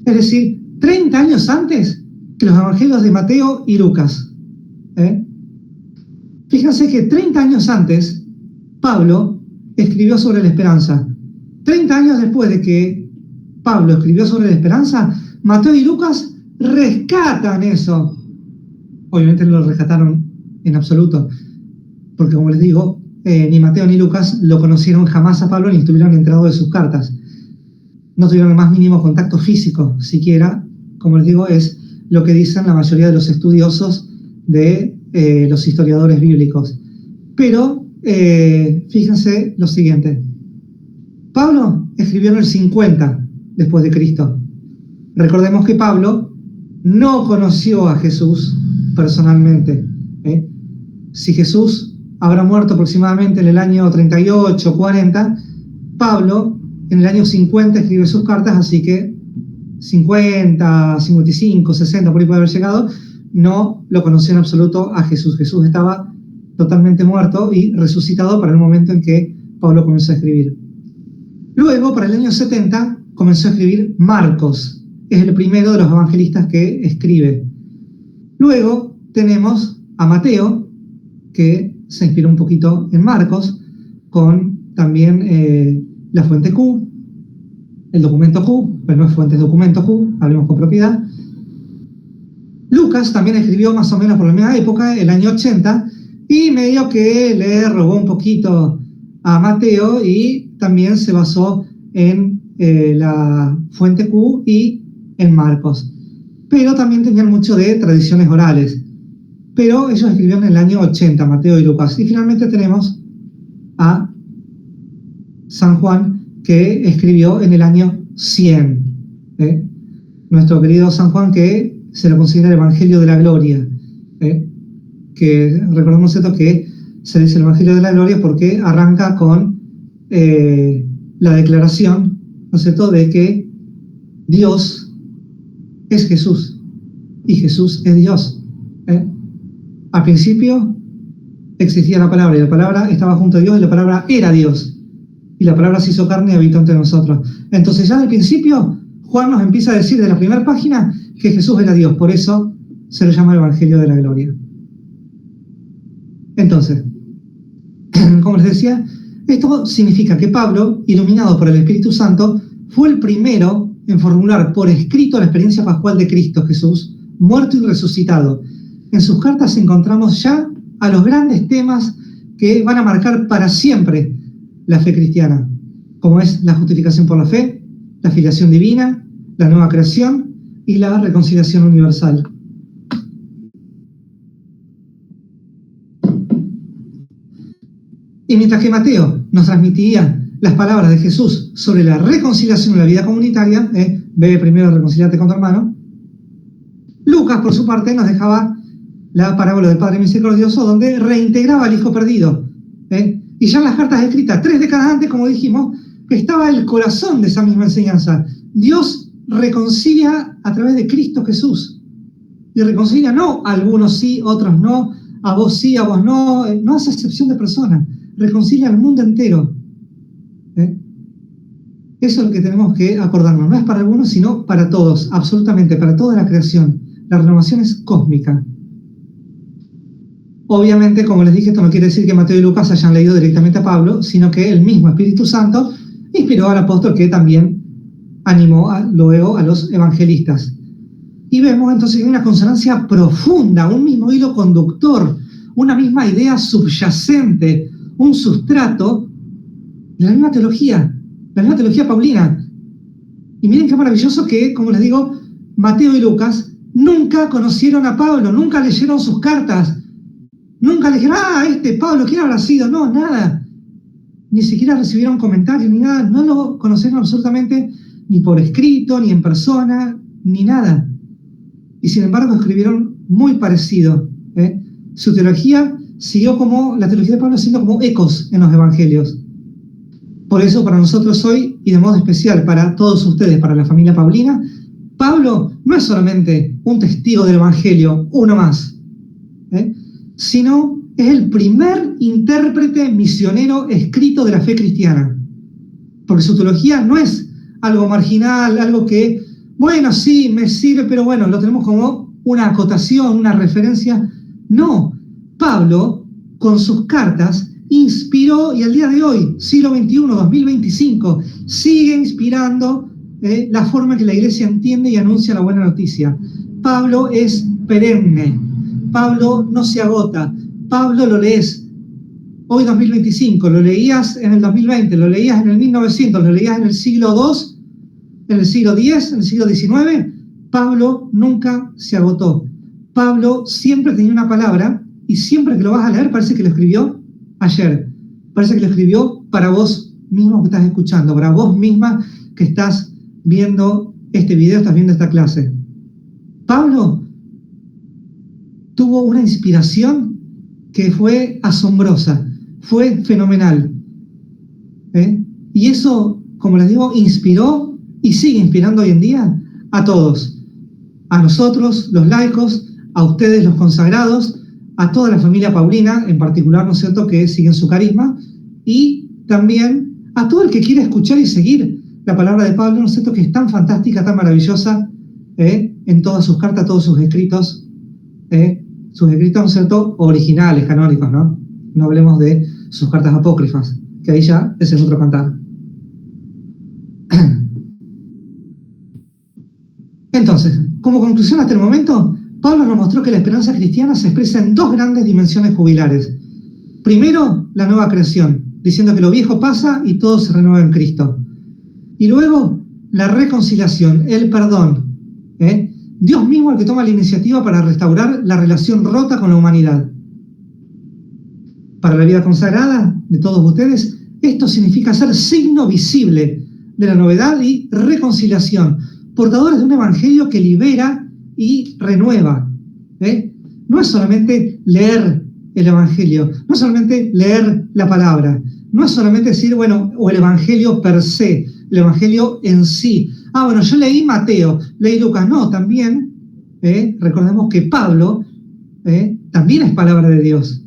es decir, 30 años antes que los evangelios de Mateo y Lucas. Fíjense que 30 años antes, Pablo escribió sobre la esperanza. 30 años después de que Pablo escribió sobre la esperanza, Mateo y Lucas rescatan eso. Obviamente no lo rescataron en absoluto, porque como les digo, ni Mateo ni Lucas lo conocieron jamás a Pablo ni estuvieron enterados de sus cartas. No tuvieron el más mínimo contacto físico, siquiera, como les digo, es lo que dicen la mayoría de los estudiosos de los historiadores bíblicos. Pero fíjense lo siguiente. Pablo escribió en el 50 después de Cristo. Recordemos que Pablo no conoció a Jesús personalmente. Si Jesús habrá muerto aproximadamente en el año 38, 40, Pablo en el año 50 escribe sus cartas, así que 50, 55, 60, por ahí puede haber llegado, no lo conoció en absoluto a Jesús. Jesús estaba totalmente muerto y resucitado para el momento en que Pablo comenzó a escribir. Luego, para el año 70, comenzó a escribir Marcos. Es el primero de los evangelistas que escribe. Luego tenemos a Mateo, que se inspiró un poquito en Marcos, con también la fuente Q, el documento Q, pero no es fuente, es documento Q, hablemos con propiedad. Lucas también escribió más o menos por la misma época, el año 80, y medio que le robó un poquito a Mateo y también se basó en la fuente Q y en Marcos. Pero también tenían mucho de tradiciones orales. Pero ellos escribieron en el año 80, Mateo y Lucas. Y finalmente tenemos a San Juan, que escribió en el año 100. Nuestro querido San Juan, que se lo considera el Evangelio de la Gloria. Que recordemos esto, que se dice el Evangelio de la Gloria porque arranca con la declaración, ¿no es cierto?, de que Dios es Jesús y Jesús es Dios. Al principio existía la palabra y la palabra estaba junto a Dios y la palabra era Dios y la palabra se hizo carne y habitó entre nosotros. Entonces ya al principio Juan nos empieza a decir de la primera página que Jesús era Dios, por eso se le llama el Evangelio de la Gloria. Entonces, como les decía, esto significa que Pablo, iluminado por el Espíritu Santo, fue el primero en formular por escrito la experiencia pascual de Cristo Jesús, muerto y resucitado. En sus cartas encontramos ya a los grandes temas que van a marcar para siempre la fe cristiana, como es la justificación por la fe, la filiación divina, la nueva creación y la reconciliación universal. Y mientras que Mateo nos transmitía las palabras de Jesús sobre la reconciliación en la vida comunitaria, ve primero reconciliarte con tu hermano, Lucas, por su parte, nos dejaba la parábola del Padre Misericordioso, donde reintegraba al hijo perdido. Y ya en las cartas escritas 3 décadas antes, como dijimos, estaba el corazón de esa misma enseñanza. Dios reconcilia a través de Cristo Jesús. Y reconcilia no a algunos sí, otros no, a vos sí, a vos no, no hace excepción de personas. Reconcilia al mundo entero. Eso es lo que tenemos que acordarnos. No es para algunos, sino para todos, absolutamente, para toda la creación. La renovación es cósmica. Obviamente, como les dije, esto no quiere decir que Mateo y Lucas hayan leído directamente a Pablo, sino que el mismo Espíritu Santo inspiró al apóstol, que también animó luego a los evangelistas. Y vemos entonces una consonancia profunda, un mismo hilo conductor, una misma idea subyacente, un sustrato de la misma teología paulina. Y miren qué maravilloso que, como les digo, Mateo y Lucas nunca conocieron a Pablo, nunca leyeron sus cartas, nunca le dijeron, Pablo, ¿quién habrá sido? No, nada. Ni siquiera recibieron comentarios, ni nada. No lo conocieron absolutamente ni por escrito, ni en persona, ni nada. Y sin embargo escribieron muy parecido. Su teología siguió como, la teología de Pablo siendo como ecos en los evangelios. Por eso para nosotros hoy, y de modo especial para todos ustedes, para la familia paulina, Pablo no es solamente un testigo del evangelio, uno más, sino es el primer intérprete misionero escrito de la fe cristiana. Porque su teología no es algo marginal, algo que, bueno, sí, me sirve, pero bueno, lo tenemos como una acotación, una referencia. No, Pablo, con sus cartas, inspiró, y al día de hoy, siglo XXI, 2025, sigue inspirando la forma en que la iglesia entiende y anuncia la buena noticia. Pablo es perenne, Pablo no se agota, Pablo lo lees hoy 2025, lo leías en el 2020, lo leías en el 1900, lo leías en el siglo II, en el siglo X, en el siglo XIX, Pablo nunca se agotó. Pablo siempre tenía una palabra y siempre que lo vas a leer parece que lo escribió ayer. Parece que lo escribió para vos mismo que estás escuchando, para vos misma que estás viendo este video, estás viendo esta clase. Pablo tuvo una inspiración que fue asombrosa, fue fenomenal. Y eso, como les digo, inspiró y sigue inspirando hoy en día a todos. A nosotros, los laicos, a ustedes, los consagrados, a toda la familia paulina, en particular, ¿no es cierto?, que siguen su carisma, y también a todo el que quiera escuchar y seguir la palabra de Pablo, ¿no es cierto?, que es tan fantástica, tan maravillosa, en todas sus cartas, todos sus escritos, ¿no es cierto?, originales, canónicos, ¿no? No hablemos de sus cartas apócrifas, que ahí ya ese es otro cantar. Entonces, como conclusión hasta el momento, Pablo nos mostró que la esperanza cristiana se expresa en dos grandes dimensiones jubilares. Primero, la nueva creación, diciendo que lo viejo pasa y todo se renueva en Cristo. Y luego, la reconciliación, el perdón. Dios mismo es el que toma la iniciativa para restaurar la relación rota con la humanidad. Para la vida consagrada de todos ustedes, esto significa ser signo visible de la novedad y reconciliación, portadores de un evangelio que libera y renueva. No es solamente leer el evangelio, no es solamente leer la palabra, no es solamente decir, bueno, o el evangelio per se, el evangelio en sí. Bueno, yo leí Mateo, leí Lucas. No, también recordemos que Pablo también es palabra de Dios.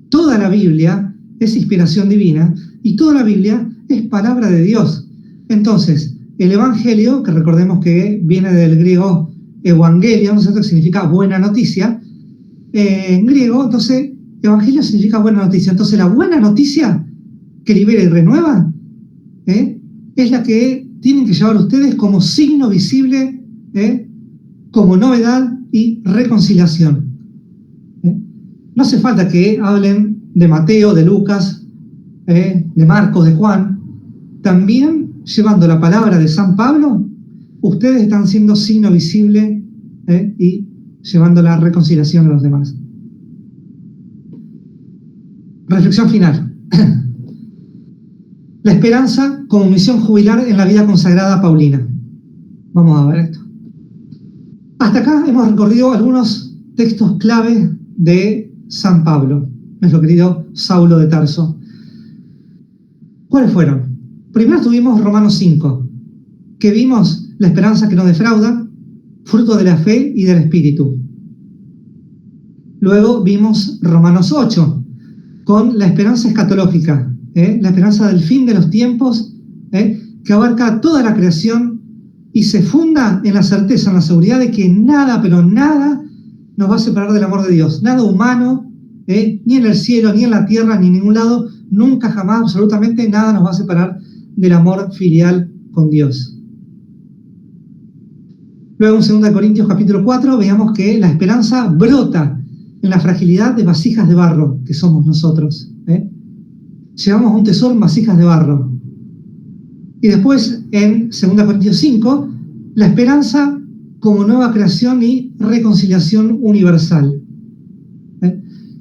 Toda la Biblia es inspiración divina y toda la Biblia es palabra de Dios. Entonces, el evangelio, que recordemos que viene del griego evangelion, ¿no es cierto?, que significa buena noticia, en griego, entonces, evangelio significa buena noticia. Entonces, la buena noticia que libera y renueva es la que tienen que llevar ustedes como signo visible, como novedad y reconciliación. No hace falta que hablen de Mateo, de Lucas, de Marcos, de Juan. También, llevando la palabra de San Pablo, ustedes están siendo signo visible y llevando la reconciliación a los demás. Reflexión final. La esperanza como misión jubilar en la vida consagrada paulina. Vamos a ver esto. Hasta acá hemos recorrido algunos textos clave de San Pablo, nuestro querido Saulo de Tarso. ¿Cuáles fueron? Primero tuvimos Romanos 5, que vimos la esperanza que no defrauda, fruto de la fe y del Espíritu. Luego vimos Romanos 8, con la esperanza escatológica, la esperanza del fin de los tiempos, que abarca toda la creación y se funda en la certeza, en la seguridad de que nada, pero nada, nos va a separar del amor de Dios. Nada humano, ni en el cielo, ni en la tierra, ni en ningún lado, nunca, jamás, absolutamente nada nos va a separar del amor filial con Dios. Luego en 2 Corintios capítulo 4 veamos que la esperanza brota en la fragilidad de vasijas de barro que somos nosotros. Llevamos un tesoro en vasijas de barro. Y después, en 2 Corintios 5, la esperanza como nueva creación y reconciliación universal.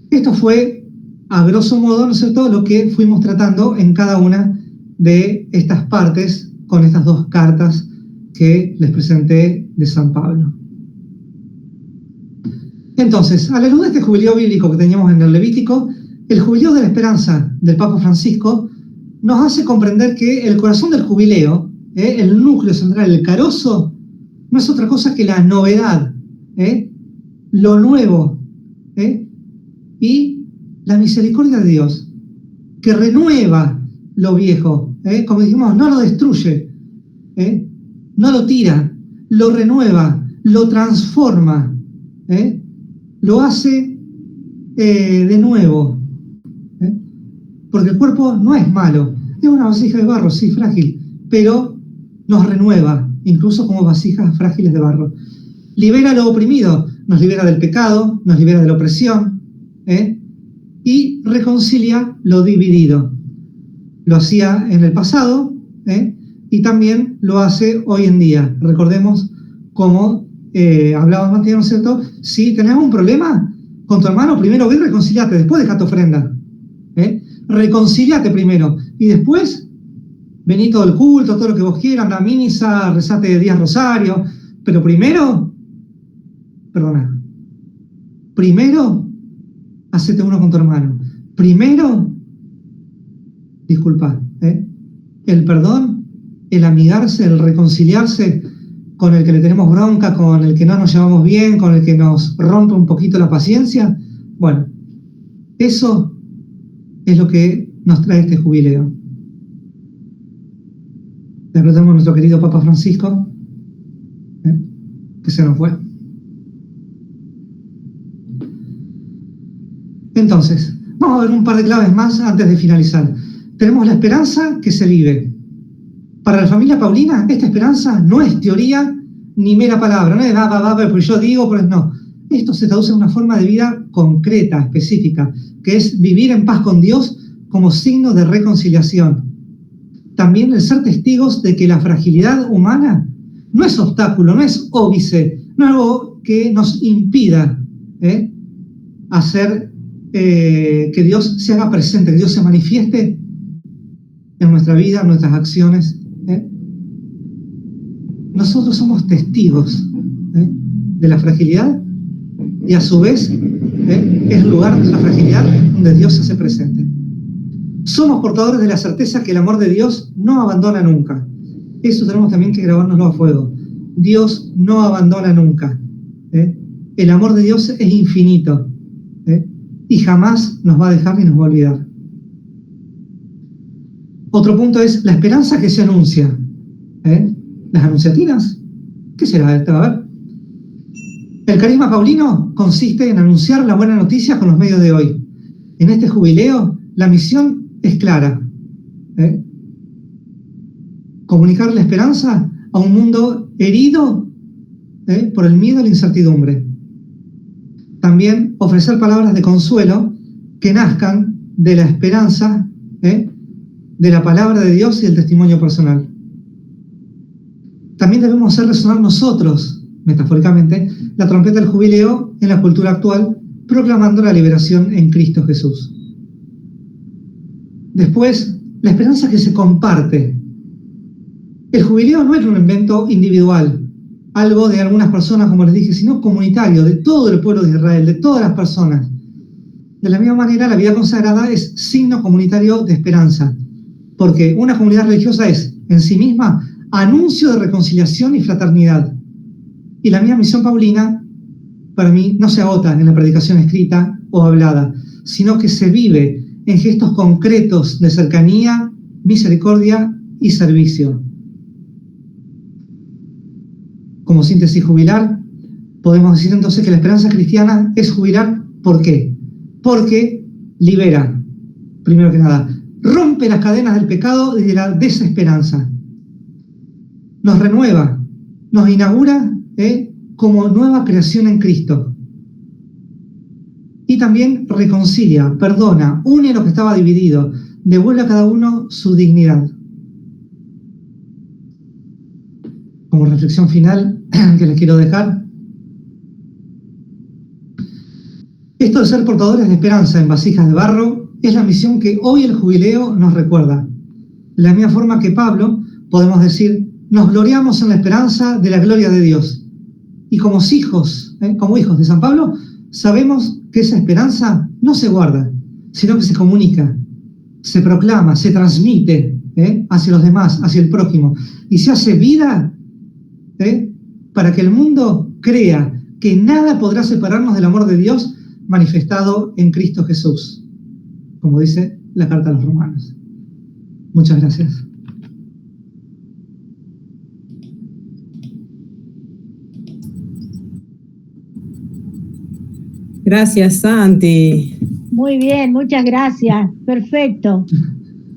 Esto fue, a grosso modo, ¿no es cierto?, lo que fuimos tratando en cada una de estas partes con estas 2 cartas que les presenté de San Pablo. Entonces, a la luz de este jubileo bíblico que teníamos en el Levítico, el jubileo de la esperanza del Papa Francisco nos hace comprender que el corazón del jubileo, el núcleo central, el carozo, no es otra cosa que la novedad, lo nuevo, y la misericordia de Dios, que renueva lo viejo, como dijimos, no lo destruye, no lo tira, lo renueva, lo transforma, lo hace de nuevo, porque el cuerpo no es malo, es una vasija de barro, sí, frágil, pero nos renueva, incluso como vasijas frágiles de barro. Libera lo oprimido, nos libera del pecado, nos libera de la opresión, y reconcilia lo dividido. Lo hacía en el pasado, y también lo hace hoy en día. Recordemos cómo hablábamos antes, ¿no es cierto? Si tenés un problema con tu hermano, primero ve y reconciliate, después deja tu ofrenda. Reconciliate primero, y después vení todo el culto, todo lo que vos quieras, anda a misa, rezate 10 rosarios, pero primero, hacete uno con tu hermano. Primero, disculpa, el perdón, el amigarse, el reconciliarse con el que le tenemos bronca, con el que no nos llevamos bien, con el que nos rompe un poquito la paciencia. Bueno, eso es lo que nos trae este jubileo. Le agradecemos a nuestro querido Papa Francisco, que se nos fue. Entonces, vamos a ver un par de claves más antes de finalizar. Tenemos la esperanza que se vive. Para la familia Paulina, esta esperanza no es teoría ni mera palabra, no es pero yo digo, pero no. Esto se traduce en una forma de vida concreta, específica, que es vivir en paz con Dios como signo de reconciliación. También el ser testigos de que la fragilidad humana no es obstáculo, no es óbice, no es algo que nos impida hacer que Dios se haga presente, que Dios se manifieste en nuestra vida, en nuestras acciones. Nosotros somos testigos de la fragilidad y a su vez es el lugar de la fragilidad donde Dios se hace presente. Somos portadores de la certeza que el amor de Dios no abandona nunca. Eso tenemos también que grabárnoslo a fuego. Dios no abandona nunca. El amor de Dios es infinito y jamás nos va a dejar ni nos va a olvidar. Otro punto es la esperanza que se anuncia. Las anunciatinas. ¿Qué será esto? A ver. El carisma paulino consiste en anunciar la buena noticia con los medios de hoy. En este jubileo, la misión es clara. Comunicar la esperanza a un mundo herido por el miedo a la incertidumbre. También ofrecer palabras de consuelo que nazcan de la esperanza, de la palabra de Dios y el testimonio personal. También debemos hacer resonar nosotros, metafóricamente, la trompeta del jubileo en la cultura actual, proclamando la liberación en Cristo Jesús. Después, la esperanza que se comparte. El jubileo no es un invento individual, algo de algunas personas, como les dije, sino comunitario, de todo el pueblo de Israel, de todas las personas. De la misma manera, la vida consagrada es signo comunitario de esperanza, porque una comunidad religiosa es, en sí misma, anuncio de reconciliación y fraternidad. Y la misma misión paulina, para mí, no se agota en la predicación escrita o hablada, sino que se vive en gestos concretos de cercanía, misericordia y servicio. Como síntesis jubilar, podemos decir entonces que la esperanza cristiana es jubilar. ¿Por qué? Porque libera, primero que nada, rompe las cadenas del pecado y de la desesperanza. Nos renueva, nos inaugura como nueva creación en Cristo. Y también reconcilia, perdona, une lo que estaba dividido, devuelve a cada uno su dignidad. reflexión final que les quiero dejar. Esto de ser portadores de esperanza en vasijas de barro es la misión que hoy el jubileo nos recuerda. De la misma forma que Pablo, podemos decir, nos gloriamos en la esperanza de la gloria de Dios. Y como hijos de San Pablo, sabemos que esa esperanza no se guarda, sino que se comunica, se proclama, se transmite hacia los demás, hacia el prójimo, y se hace vida para que el mundo crea que nada podrá separarnos del amor de Dios manifestado en Cristo Jesús, como dice la carta a los Romanos. Muchas gracias. Gracias, Santi. Muy bien, muchas gracias. Perfecto.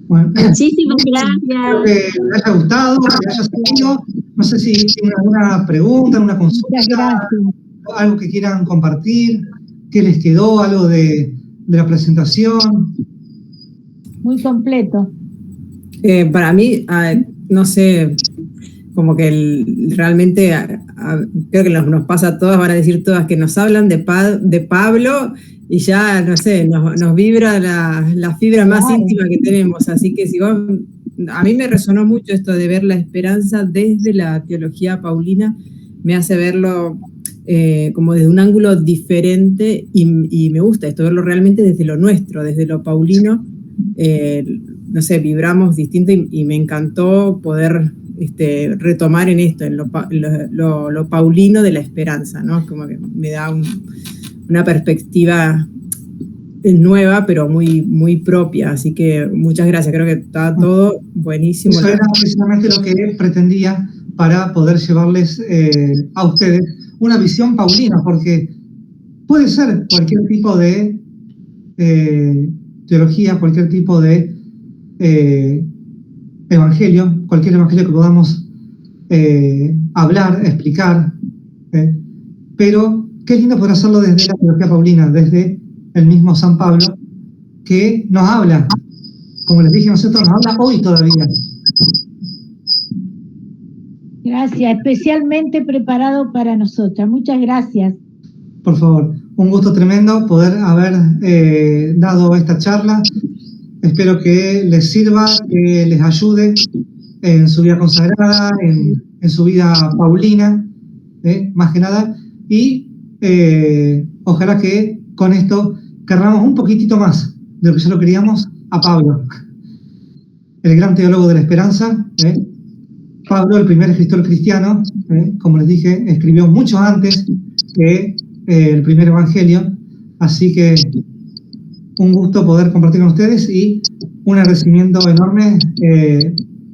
Bueno, muchísimas gracias. Espero que les haya gustado, que haya servido. No sé si tienen alguna pregunta, alguna consulta, algo que quieran compartir, qué les quedó, algo de la presentación. Muy completo. Para mí, no sé, como que realmente creo que nos pasa a todas, van a decir todas que nos hablan de Pablo y ya, no sé, nos vibra la fibra más íntima que tenemos. Así que a mí me resonó mucho esto de ver la esperanza desde la teología paulina, me hace verlo como desde un ángulo diferente y me gusta esto, verlo realmente desde lo nuestro, desde lo paulino. No sé, vibramos distinto y me encantó poder retomar en esto, en lo paulino de la esperanza, ¿no? Como que me da una perspectiva nueva, pero muy, muy propia. Así que muchas gracias, creo que está todo buenísimo. Eso era precisamente lo que pretendía para poder llevarles a ustedes una visión paulina, porque puede ser cualquier tipo de teología, cualquier tipo de evangelio, cualquier evangelio que podamos hablar, explicar, pero qué lindo poder hacerlo desde la teología paulina, desde el mismo San Pablo, que nos habla, como les dije, nosotros nos habla hoy todavía. Gracias, especialmente preparado para nosotras. Muchas gracias. Por favor, un gusto tremendo poder haber dado esta charla. Espero que les sirva, que les ayude en su vida consagrada, en su vida paulina, más que nada. Y ojalá que con esto querramos un poquitito más de lo que ya lo queríamos a Pablo, el gran teólogo de la esperanza. Pablo, el primer escritor cristiano, como les dije, escribió mucho antes que el primer evangelio. Así que un gusto poder compartir con ustedes y un agradecimiento enorme,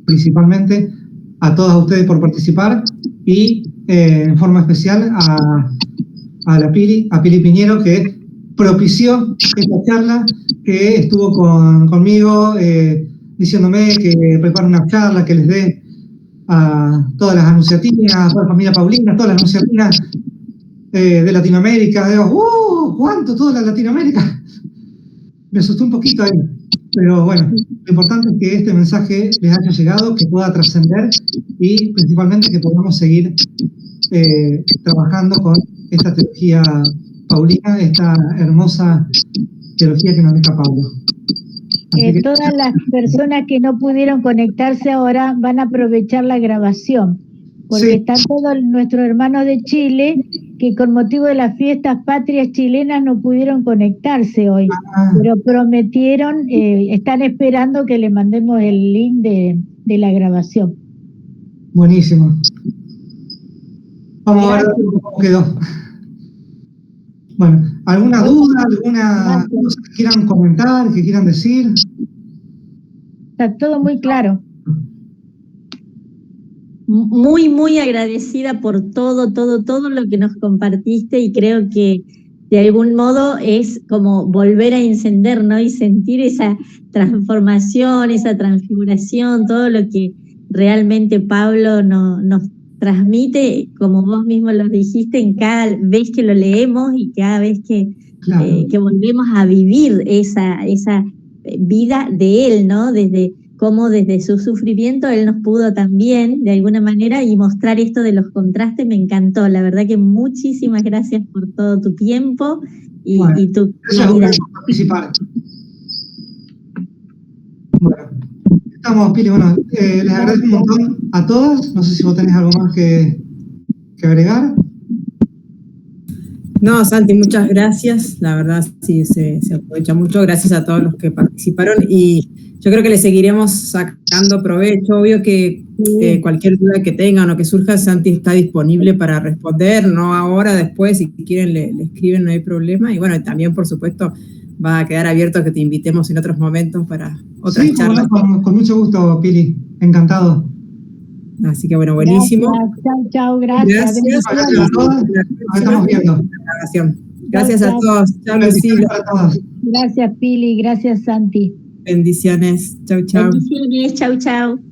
principalmente a todos ustedes por participar y en forma especial a Pili Piñero, que propició esta charla, que estuvo conmigo diciéndome que prepare una charla que les dé a todas las anunciatinas, a toda la familia paulina, a todas las anunciatinas de Latinoamérica. Digo, ¿cuánto? Toda la Latinoamérica. Me asustó un poquito ahí, pero bueno, lo importante es que este mensaje les haya llegado, que pueda trascender y principalmente que podamos seguir trabajando con esta teología paulina, esta hermosa teología que nos deja Pablo. Todas las personas que no pudieron conectarse ahora van a aprovechar la grabación, porque sí, están todos nuestros hermanos de Chile que con motivo de las fiestas patrias chilenas no pudieron conectarse hoy, pero prometieron, están esperando que le mandemos el link de la grabación. Buenísimo. Vamos a ver cómo quedó. Bueno, ¿alguna duda, alguna cosa que quieran comentar, que quieran decir? Está todo muy claro. Muy, muy agradecida por todo lo que nos compartiste, y creo que de algún modo es como volver a encender, ¿no? Y sentir esa transformación, esa transfiguración, todo lo que realmente Pablo nos transmite, como vos mismo lo dijiste, en cada vez que lo leemos y cada vez que volvemos a vivir esa vida de él, ¿no? Desde cómo desde su sufrimiento él nos pudo también, de alguna manera, y mostrar esto de los contrastes me encantó. La verdad que muchísimas gracias por todo tu tiempo y, bueno, y tu gracias claridad. por participar. Bueno, estamos, Pili, bueno, les agradezco un montón a todas. No sé si vos tenés algo más que agregar. No, Santi, muchas gracias. La verdad, sí, se aprovecha mucho. Gracias a todos los que participaron y yo creo que le seguiremos sacando provecho. Obvio que cualquier duda que tengan o que surja, Santi está disponible para responder, no ahora, después, si quieren le escriben, no hay problema. Y bueno, también, por supuesto, va a quedar abierto a que te invitemos en otros momentos para otras charlas. Con mucho gusto, Pili. Encantado. Así que bueno, buenísimo. Gracias, chao, gracias. Gracias a todos. Nos estamos viendo. Gracias a todos. Chao, Lucila. Gracias, Pili. Gracias, Santi. Bendiciones. Chau, chau. Bendiciones. Chau, chau.